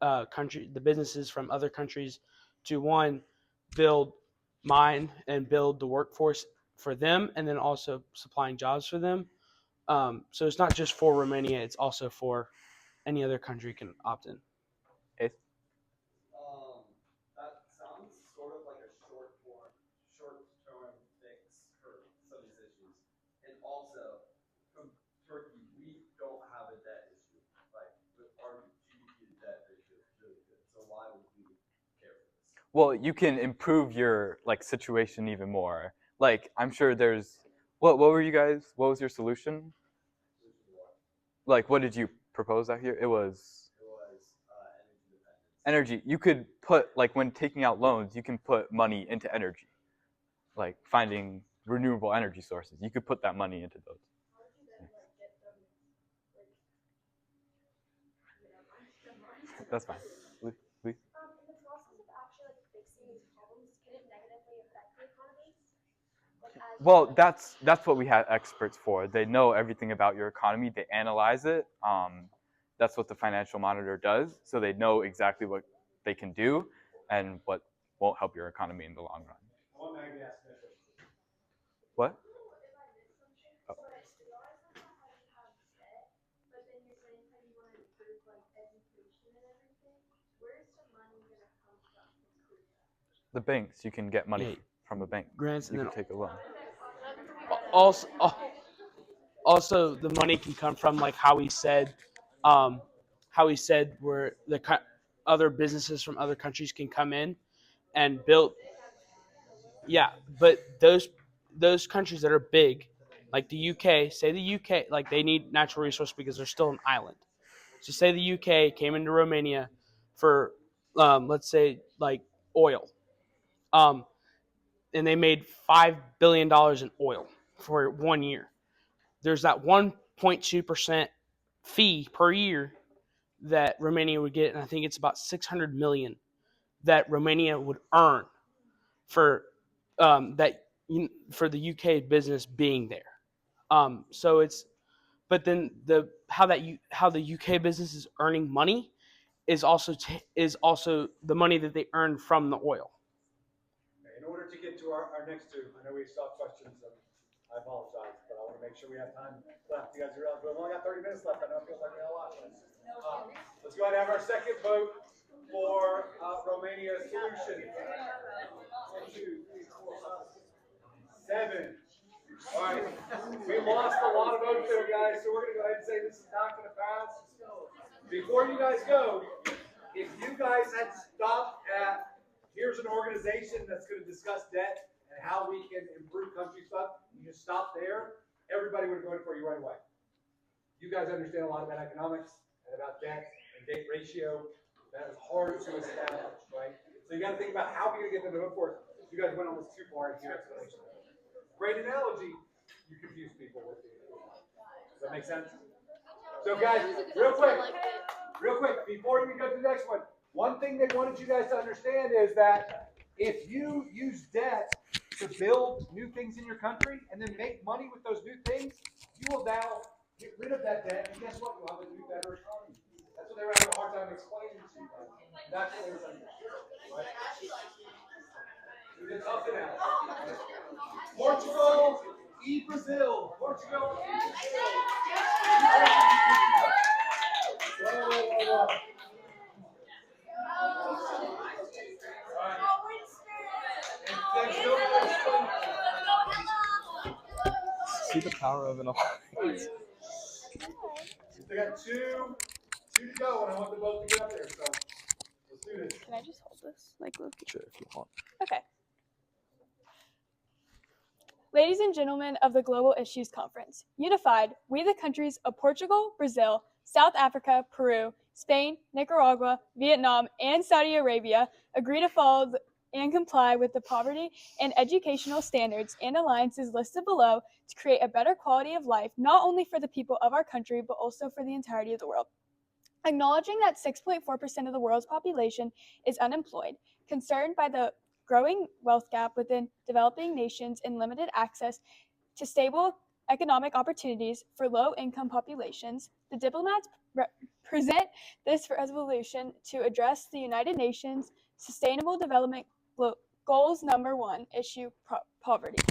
the businesses from other countries to one, build mine and build the workforce for them, and then also supplying jobs for them. So it's not just for Romania; it's also for any other country can opt in. Ace? That sounds sort of like a short-term fix for some of these issues. And also, from Turkey, we don't have a debt issue. Like our GDP to debt ratio is really good. So why would we care for this? Well, you can improve your like situation even more. Like I'm sure there's what were you guys? What was your solution? Like what did you propose out here? It was energy. You could put like when taking out loans, you can put money into energy, like finding renewable energy sources. You could put that money into those. That's fine. In the process of actually like fixing these problems, can it negatively affect the economy? Well, that's what we have experts for. They know everything about your economy. They analyze it. That's what the financial monitor does. So they know exactly what they can do and what won't help your economy in the long run. What? Oh. The banks. You can get money from a bank. Grants, you can take a loan. Also, the money can come from like how he said where the other businesses from other countries can come in and build. Yeah, but those countries that are big, like the UK, say the UK, like they need natural resources because they're still an island. So say the UK came into Romania for, let's say like oil, and they made $5 billion in oil for 1 year. There's that 1.2% fee per year that Romania would get, and I think it's about 600 million that Romania would earn for for the UK business being there. So it's, but then how the UK business is earning money is also the money that they earn from the oil. In order to get to our next two, I know we stopped questions, and I apologize, but I want to make sure we have time left. You guys are we've only got 30 minutes left. I know it feels like we have a lot. Let's go ahead and have our second vote for Romania's solution. 1, 2, 3, 4, 5, 7. All right, we lost a lot of votes there, guys, so we're going to go ahead and say this is not going to pass. Before you guys go, if you guys had stopped at, here's an organization that's going to discuss debt and how we can improve country stuff, you just stop there, everybody would have voted for you right away. You guys understand a lot about economics and about debt and debt ratio. That is hard to establish, right? So you got to think about how we're going to get them to vote for us. You guys went almost too far into your explanation. Great analogy. You confuse people with it. Does that make sense? So guys, real quick, before we go to the next one thing they wanted you guys to understand is that if you use debt to build new things in your country and then make money with those new things, you will now get rid of that debt, and guess what? You'll have a new, better economy. That's what they were having a hard time explaining to you guys. That's what they were saying. Right? It's something else. Portugal, Brazil. Portugal, Brazil. Whoa. See the power of an alliance. We got two to go, and I want them both to get up there. So let's do this. Can I just hold this? Like, look. Sure, if you want. Okay. Ladies and gentlemen of the Global Issues Conference, unified, we the countries of Portugal, Brazil, South Africa, Peru, Spain, Nicaragua, Vietnam, and Saudi Arabia agree to follow and comply with the poverty and educational standards and alliances listed below to create a better quality of life, not only for the people of our country, but also for the entirety of the world. Acknowledging that 6.4% of the world's population is unemployed, concerned by the growing wealth gap within developing nations and limited access to stable economic opportunities for low-income populations, the diplomats present this resolution to address the United Nations Sustainable Development Goals number 1 issue, poverty.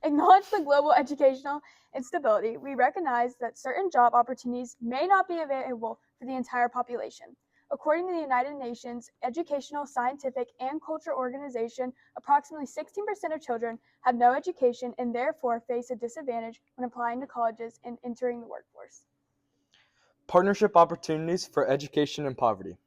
Acknowledge the global educational instability. We recognize that certain job opportunities may not be available for the entire population. According to the United Nations Educational, Scientific, and Cultural Organization, approximately 16% of children have no education and therefore face a disadvantage when applying to colleges and entering the workforce. Partnership opportunities for education and poverty.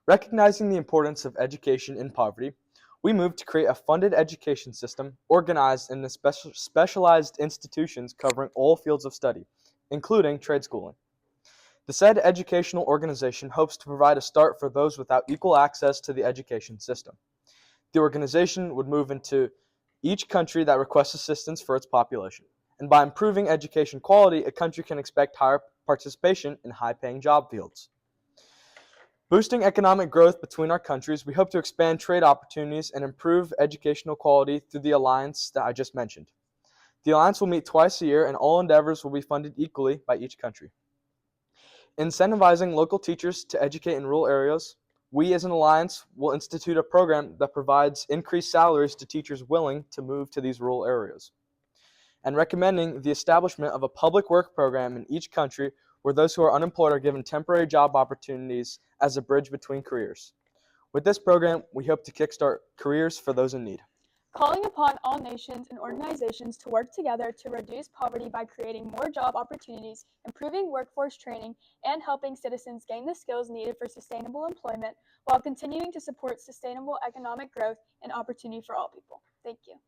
Recognizing the importance of education in poverty, we moved to create a funded education system organized into specialized institutions covering all fields of study, including trade schooling. The said educational organization hopes to provide a start for those without equal access to the education system. The organization would move into each country that requests assistance for its population, and by improving education quality, a country can expect higher participation in high-paying job fields. Boosting economic growth between our countries, we hope to expand trade opportunities and improve educational quality through the alliance that I just mentioned. The alliance will meet twice a year, and all endeavors will be funded equally by each country. Incentivizing local teachers to educate in rural areas, we as an alliance will institute a program that provides increased salaries to teachers willing to move to these rural areas. And recommending the establishment of a public work program in each country where those who are unemployed are given temporary job opportunities as a bridge between careers. With this program, we hope to kickstart careers for those in need. Calling upon all nations and organizations to work together to reduce poverty by creating more job opportunities, improving workforce training, and helping citizens gain the skills needed for sustainable employment while continuing to support sustainable economic growth and opportunity for all people. Thank you.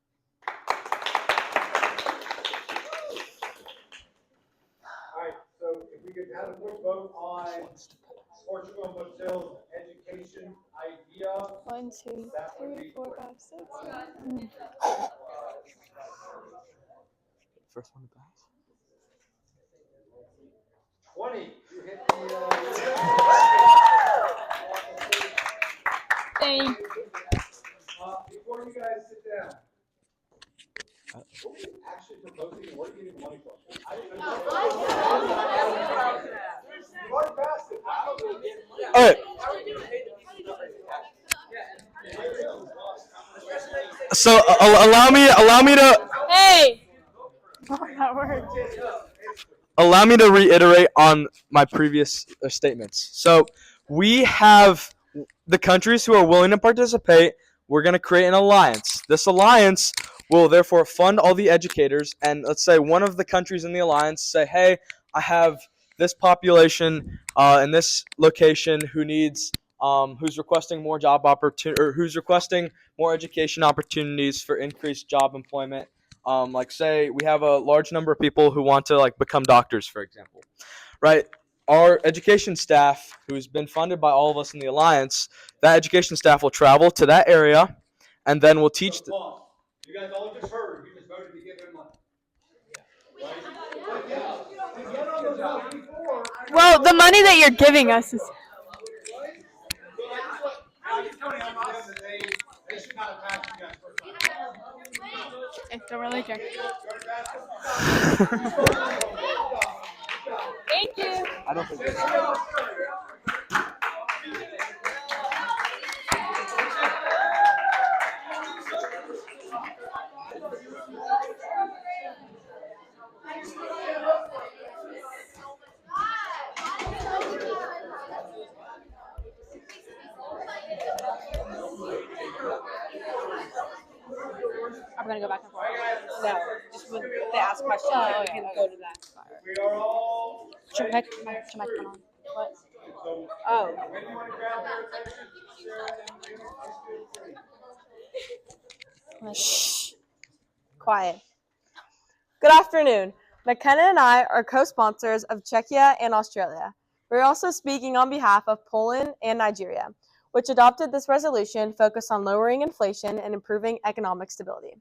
All right, so if we could have a quick vote on Portugal and Brazil's education idea. 1, 2, 3, 4, 5, 6. First one to pass. 20. You hit the. Thank you. Before you guys sit down, what are you actually proposing and what are you getting money from? You've already passed it. All right. So allow me to Hey! That worked. allow me to reiterate on my previous statements. So we have the countries who are willing to participate. We're going to create an alliance. This alliance will therefore fund all the educators. And let's say one of the countries in the alliance say, hey, I have this population in this location who needs who's requesting more job opportunity or who's requesting more education opportunities for increased job employment. Like say we have a large number of people who want to like become doctors, for example, right? Our education staff, who's been funded by all of us in the alliance, that education staff will travel to that area, and then we'll teach. You guys all just heard. You just voted to give him money. Right? But yeah, to get on those ones before. Well, the money that you're giving us is. They should not have passed you guys first time. I don't really care. Thank you. I don't think that's Are we gonna go back and forth? No, just when they ask questions, you can go to that. We are all. Turn my microphone on. What? Oh. When you want to grab their attention, Shh. Quiet. Good afternoon. McKenna and I are co-sponsors of Czechia and Australia. We're also speaking on behalf of Poland and Nigeria, which adopted this resolution focused on lowering inflation and improving economic stability.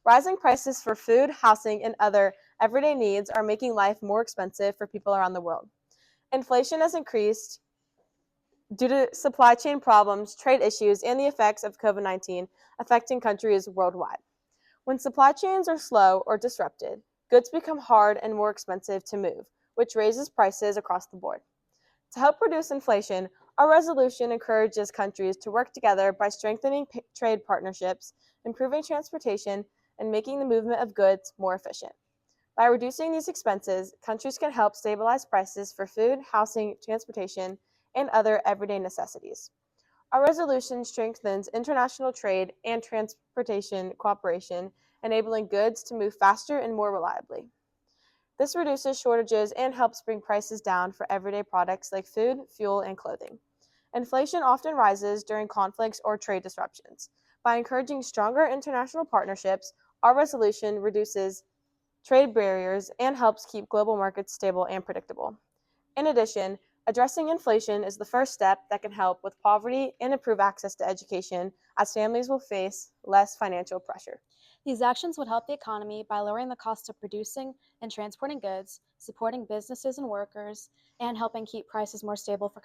Rising prices for food, housing, and other everyday needs are making life more expensive for people around the world. Inflation has increased due to supply chain problems, trade issues, and the effects of COVID-19 affecting countries worldwide. When supply chains are slow or disrupted, goods become hard and more expensive to move, which raises prices across the board. To help reduce inflation, our resolution encourages countries to work together by strengthening trade partnerships, improving transportation, and making the movement of goods more efficient. By reducing these expenses, countries can help stabilize prices for food, housing, transportation, and other everyday necessities. Our resolution strengthens international trade and transportation cooperation, enabling goods to move faster and more reliably. This reduces shortages and helps bring prices down for everyday products like food, fuel, and clothing. Inflation often rises during conflicts or trade disruptions. By encouraging stronger international partnerships, our resolution reduces trade barriers and helps keep global markets stable and predictable. In addition, addressing inflation is the first step that can help with poverty and improve access to education, as families will face less financial pressure. These actions would help the economy by lowering the cost of producing and transporting goods, supporting businesses and workers, and helping keep prices more stable for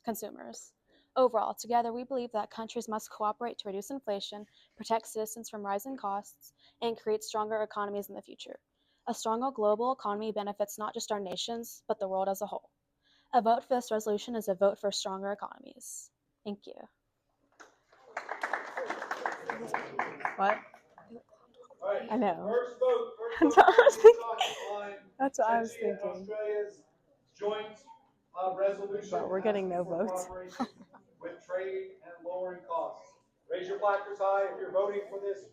consumers. Overall, together we believe that countries must cooperate to reduce inflation, protect citizens from rising costs, and create stronger economies in the future. A stronger global economy benefits not just our nations, but the world as a whole. A vote for this resolution is a vote for stronger economies. Thank you. What? Right. I know. First vote. That's what I was thinking. That's what I was Czechia and thinking. Australia's joint resolution. But we're getting no asking for votes. cooperation with trade and lowering costs. Raise your placards high if you're voting for this.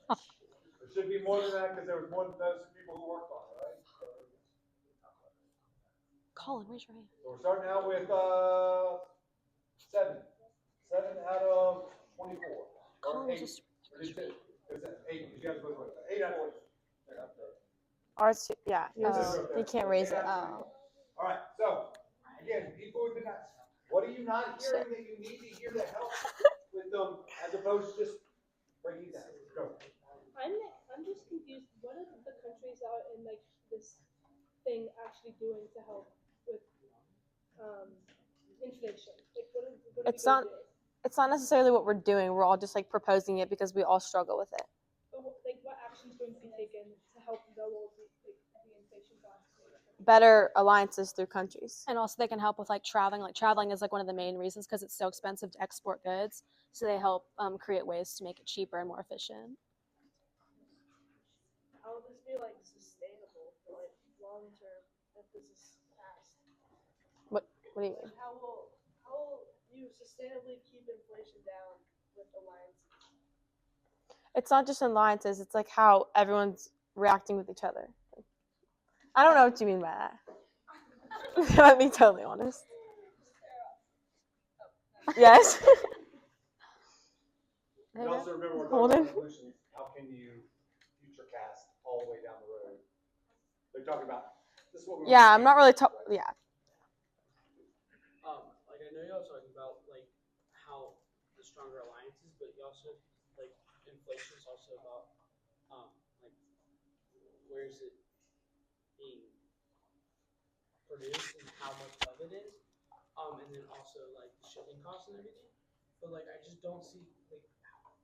There should be more than that because there was more than those people who worked on it, right? Colin, raise your hand. So we're starting out with 7. 7 out of 24. Or 8. Or did you, it was 8. You guys both went 8 out of 24. Ours, yeah, yours, you can't raise it. All right, so again, people who did not, what are you not hearing that you need to hear to help with them as opposed to just breaking down? Go. I'm just confused. What are the countries out in like this thing actually doing to help with inflation? Like what are It's you not. guys doing? It's not necessarily what we're doing. We're all just like proposing it because we all struggle with it. But like what action is going to be taken to help lower the inflation costs? better alliances through countries. And also they can help with like traveling. Like traveling is like one of the main reasons because it's so expensive to export goods. So they help create ways to make it cheaper and more efficient. How will this be like sustainable for like long term if this is passed? What do you mean? How will you sustainably keep inflation down with alliances? It's not just alliances, it's like how everyone's reacting with each other. I don't know what you mean by that. Let me be totally honest. Yes. And also remember, we're Hold talking it. about resolutions. How can you future cast all the way down the road? They're talking about this is what we Yeah, I'm not really talking. Yeah. Like I know y'all talking about like how the stronger alliances, but you also like inflation is also about like where is it being produced and how much of it is, and then also like the shipping costs and everything. But like I just don't see like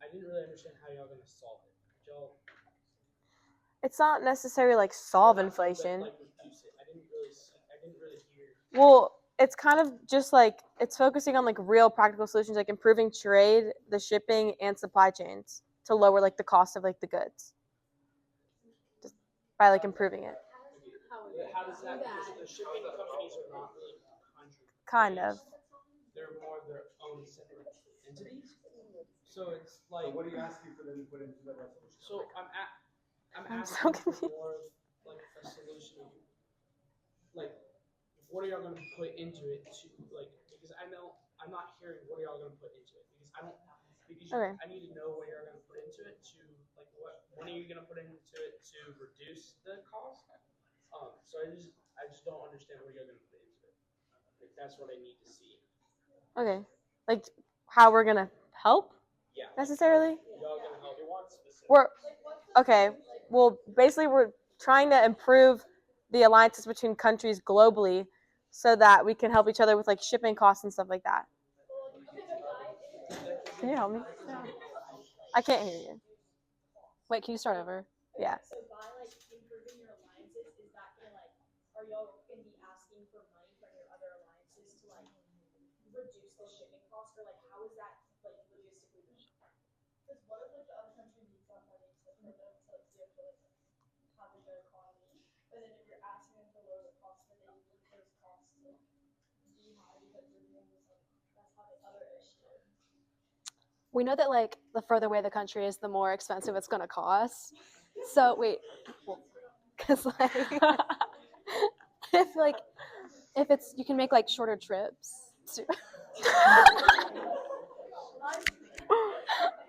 I didn't really understand how y'all gonna solve it. Y'all It's not necessarily like solve not solve it, inflation. like reduce it. I didn't really hear. Well, it's kind of just like it's focusing on like real practical solutions, like improving trade, the shipping, and supply chains to lower like the cost of like the goods, just by like improving it. How does that? Because the shipping companies are not really country. Kind of. They're more their own separate entities. So it's like. So what are you asking for them to put into the resolution? So I'm I'm asking so for confused. more of like a solution of like what are y'all gonna put into it to like because I know I'm not hearing what are y'all gonna put into it because I don't because Okay. I need to know what you're gonna put into it to like what money are you gonna put into it to reduce the cost. So I just don't understand what you're gonna put into it. Like that's what I need to see. Okay. Like how we're gonna help? Yeah. Necessarily? Y'all gonna help. You want specific. We're okay. Well, basically, we're trying to improve the alliances between countries globally, so that we can help each other with like shipping costs and stuff like that. Can you help me? Yeah. I can't hear you. Wait, can you start over? Yeah. So by like improving your alliances, is that gonna like, are y'all gonna be asking for money from your other alliances to like reduce the shipping cost, or like how is that like logistically done? Because what if like the other country needs that money to for them to like be able to like have a good economy, but then if you're asking them to lower the cost, then they want those costs to be high because they're doing this like that's how the other issue. We know that like the further away the country is, the more expensive it's gonna cost. So wait, because like if it's you can make like shorter trips.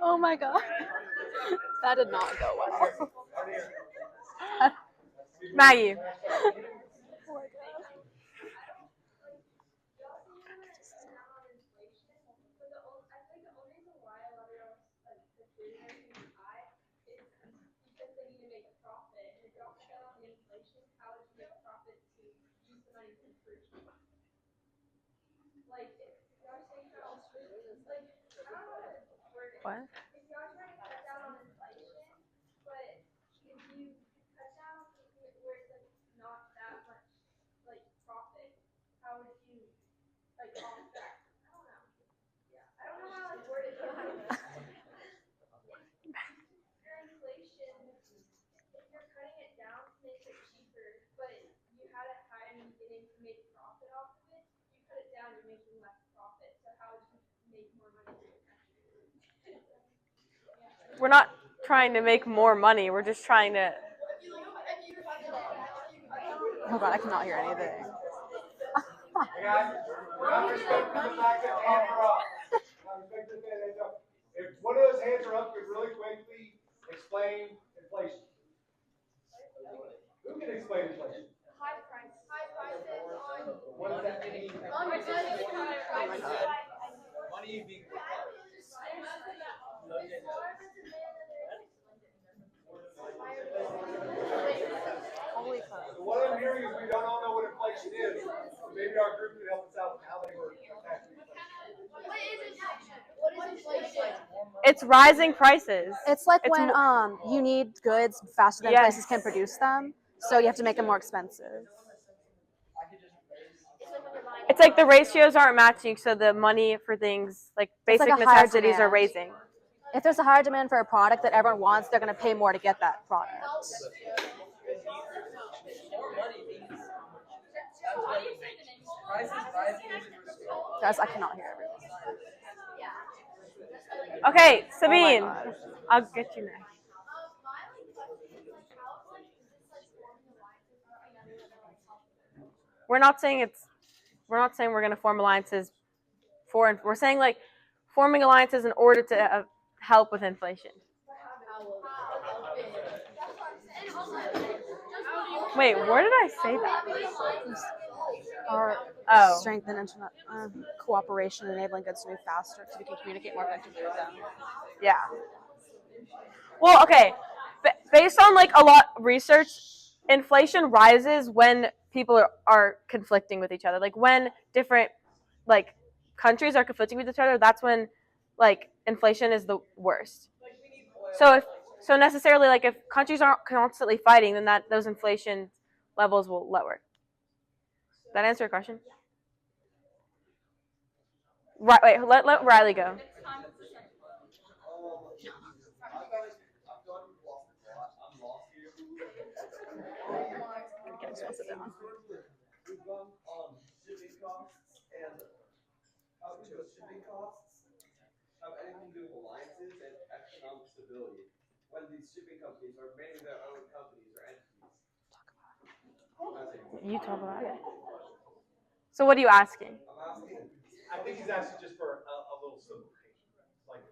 Oh my god, that did not go well. Maggie. What? We're not trying to make more money. We're just trying to. Oh god, I cannot hear anything. Hey guys, we're not respecting the fact that hands are up. We're not respecting the fact that hands are up. If one of those hands are up, could really quickly explain inflation. Who can explain inflation? High prices on. What does that mean? Money being Holy crap. So what I'm hearing is we don't all know what inflation is. So maybe our group can help us out with how they were attacking inflation. What is inflation? It's rising prices. It's like It's when you need goods faster than Yes. places can produce them, so you have to make them more expensive. It's like the ratios aren't matching, so the money for things like It's basic like a higher necessities are demand. raising. If there's a higher demand for a product that everyone wants, they're going to pay more to get that product. Guys, I cannot hear everyone. Okay, Oh Sabine, my God. I'll get you next. We're not saying we're going to form alliances we're saying like forming alliances in order to help with inflation. Wait, where did I say that? Or Oh. strengthen internet cooperation, enabling goods to move faster so we can communicate more effectively with them. Yeah. Well, okay. Based on like a lot of research, inflation rises when people are conflicting with each other. Like when different like countries are conflicting with each other, that's when like inflation is the worst. So necessarily like if countries aren't constantly fighting, then those inflation levels will lower. Does that answer your question? Right. Wait. Let Riley go. Okay, just sit down. We've gone on shipping costs and how do shipping costs have anything to do with alliances and economic stability when these shipping companies are mainly their own companies or entities? You talk about it. So what are you asking? I'm asking. I think he's asking just for a little simplification. Like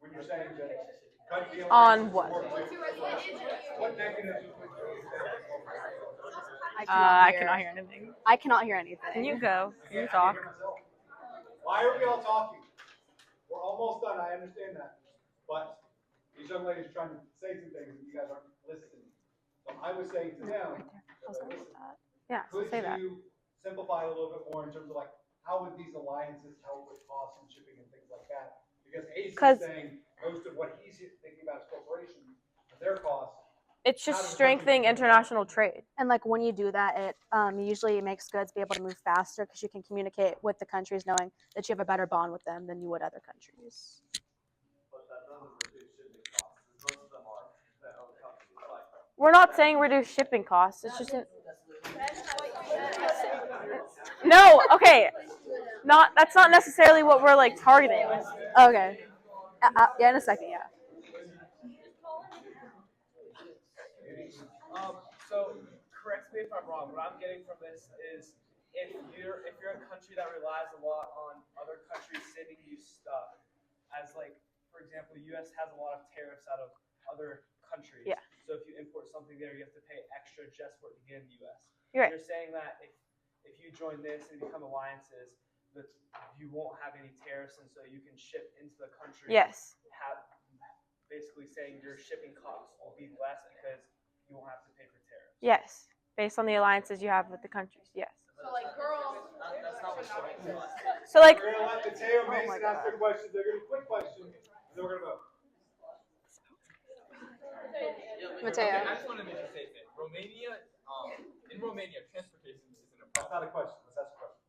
when you're saying that country On what? What mechanism would you use that? I cannot hear anything. I cannot hear anything. Can you go? Can you I talk? hear myself. Why are we all talking? We're almost done. I understand that, but these young ladies are trying to say some things and you guys aren't listening. So I was saying to them, Yeah, could say that. you simplify a little bit more in terms of like how would these alliances help with costs and shipping and things like that? Because Ace is saying most of what he's thinking about is corporations and their costs. It's just strengthening international trade. And like when you do that, it usually makes goods be able to move faster because you can communicate with the countries knowing that you have a better bond with them than you would other countries. But that doesn't reduce shipping costs. Most of them are their own companies. Like We're not saying reduce shipping costs. It's just no. Okay, that's not necessarily what we're like targeting. Okay. Yeah, in a second. Yeah. So correct me if I'm wrong. What I'm getting from this is if you're a country that relies a lot on other countries sending you stuff, as like for example, the U.S. has a lot of tariffs out of other countries. Yeah. So if you import something there, you have to pay extra just for it to get in the U.S. You're right. You're saying that if you join this and become alliances, that you won't have any tariffs, and so you can ship into the country. Yes. Basically saying your shipping costs will be less because you won't have to pay for tariffs. Yes, based on the alliances you have with the countries. Yes. So like girls. So like. We're gonna let Mateo Mason ask their questions. They're gonna be quick questions, and then we're gonna vote. Mateo. I just want to make a statement. In Romania, transportation isn't a problem. That's not a question. Let's ask a question.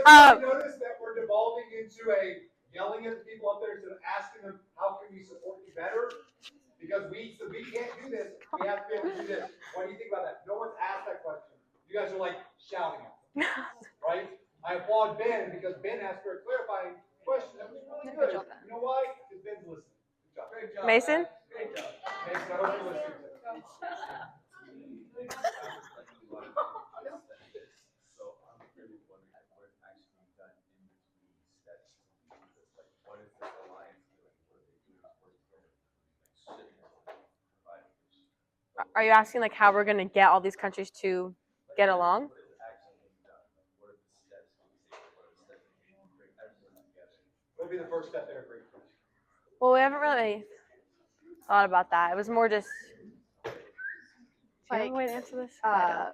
Have you noticed that we're devolving into a yelling at the people up there instead of asking them, how can we support you better? Because we can't do this. We have to be able to do this. What do you think about that? No one's asked that question. You guys are like shouting at them, right? I applaud Ben because Ben asked for a clarifying question that was really good. You know why? Because Ben's listening. Good job. Great job. Mason? Great job. Mason, I hope you're listening. So I'm really wondering what is actually done in between steps to do this. Like, what is this alliance doing? What are they doing to work together? Like, shipping. Are you asking like how we're gonna get all these countries to get along? What is actually being done? Like, what are the steps? What are the steps to bring everyone together? What would be the first step there, Greg? Well, we haven't really thought about that. It was more just. Do you have a way to answer this? So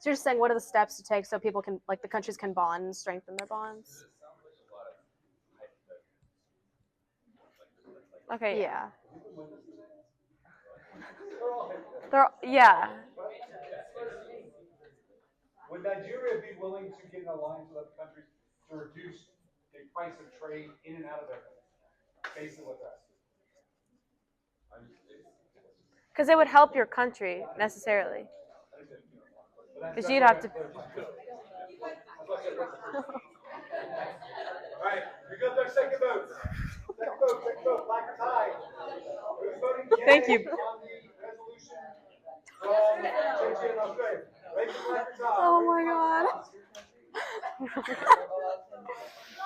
you're just saying, what are the steps to take so people can, like, the countries can bond and strengthen their bonds? Okay. Yeah. Yeah. Would Nigeria be willing to get in alliance with other countries to reduce the price of trade in and out of their country? Basically what they're asking. Because it would help your country necessarily. Because you'd have to. All right, we got their second vote. Second vote, black or tie. Who's voting yay Thank you. on the resolution from Churchill in Australia? Raise your black or tie. Oh my god.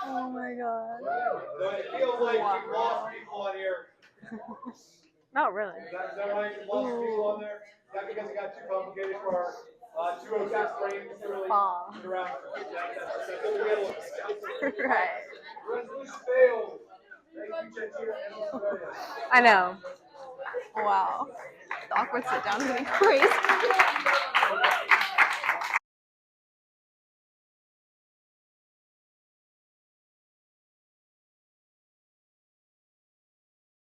Oh my god. So it feels like we've lost people on here. Not really. Is that right? We've lost people on there? Is that because it got too complicated for our 206 brains to really get around? Right. Resolution failed. Thank you, Churchill and Australia. I know. Wow. The awkward sit down is getting crazy.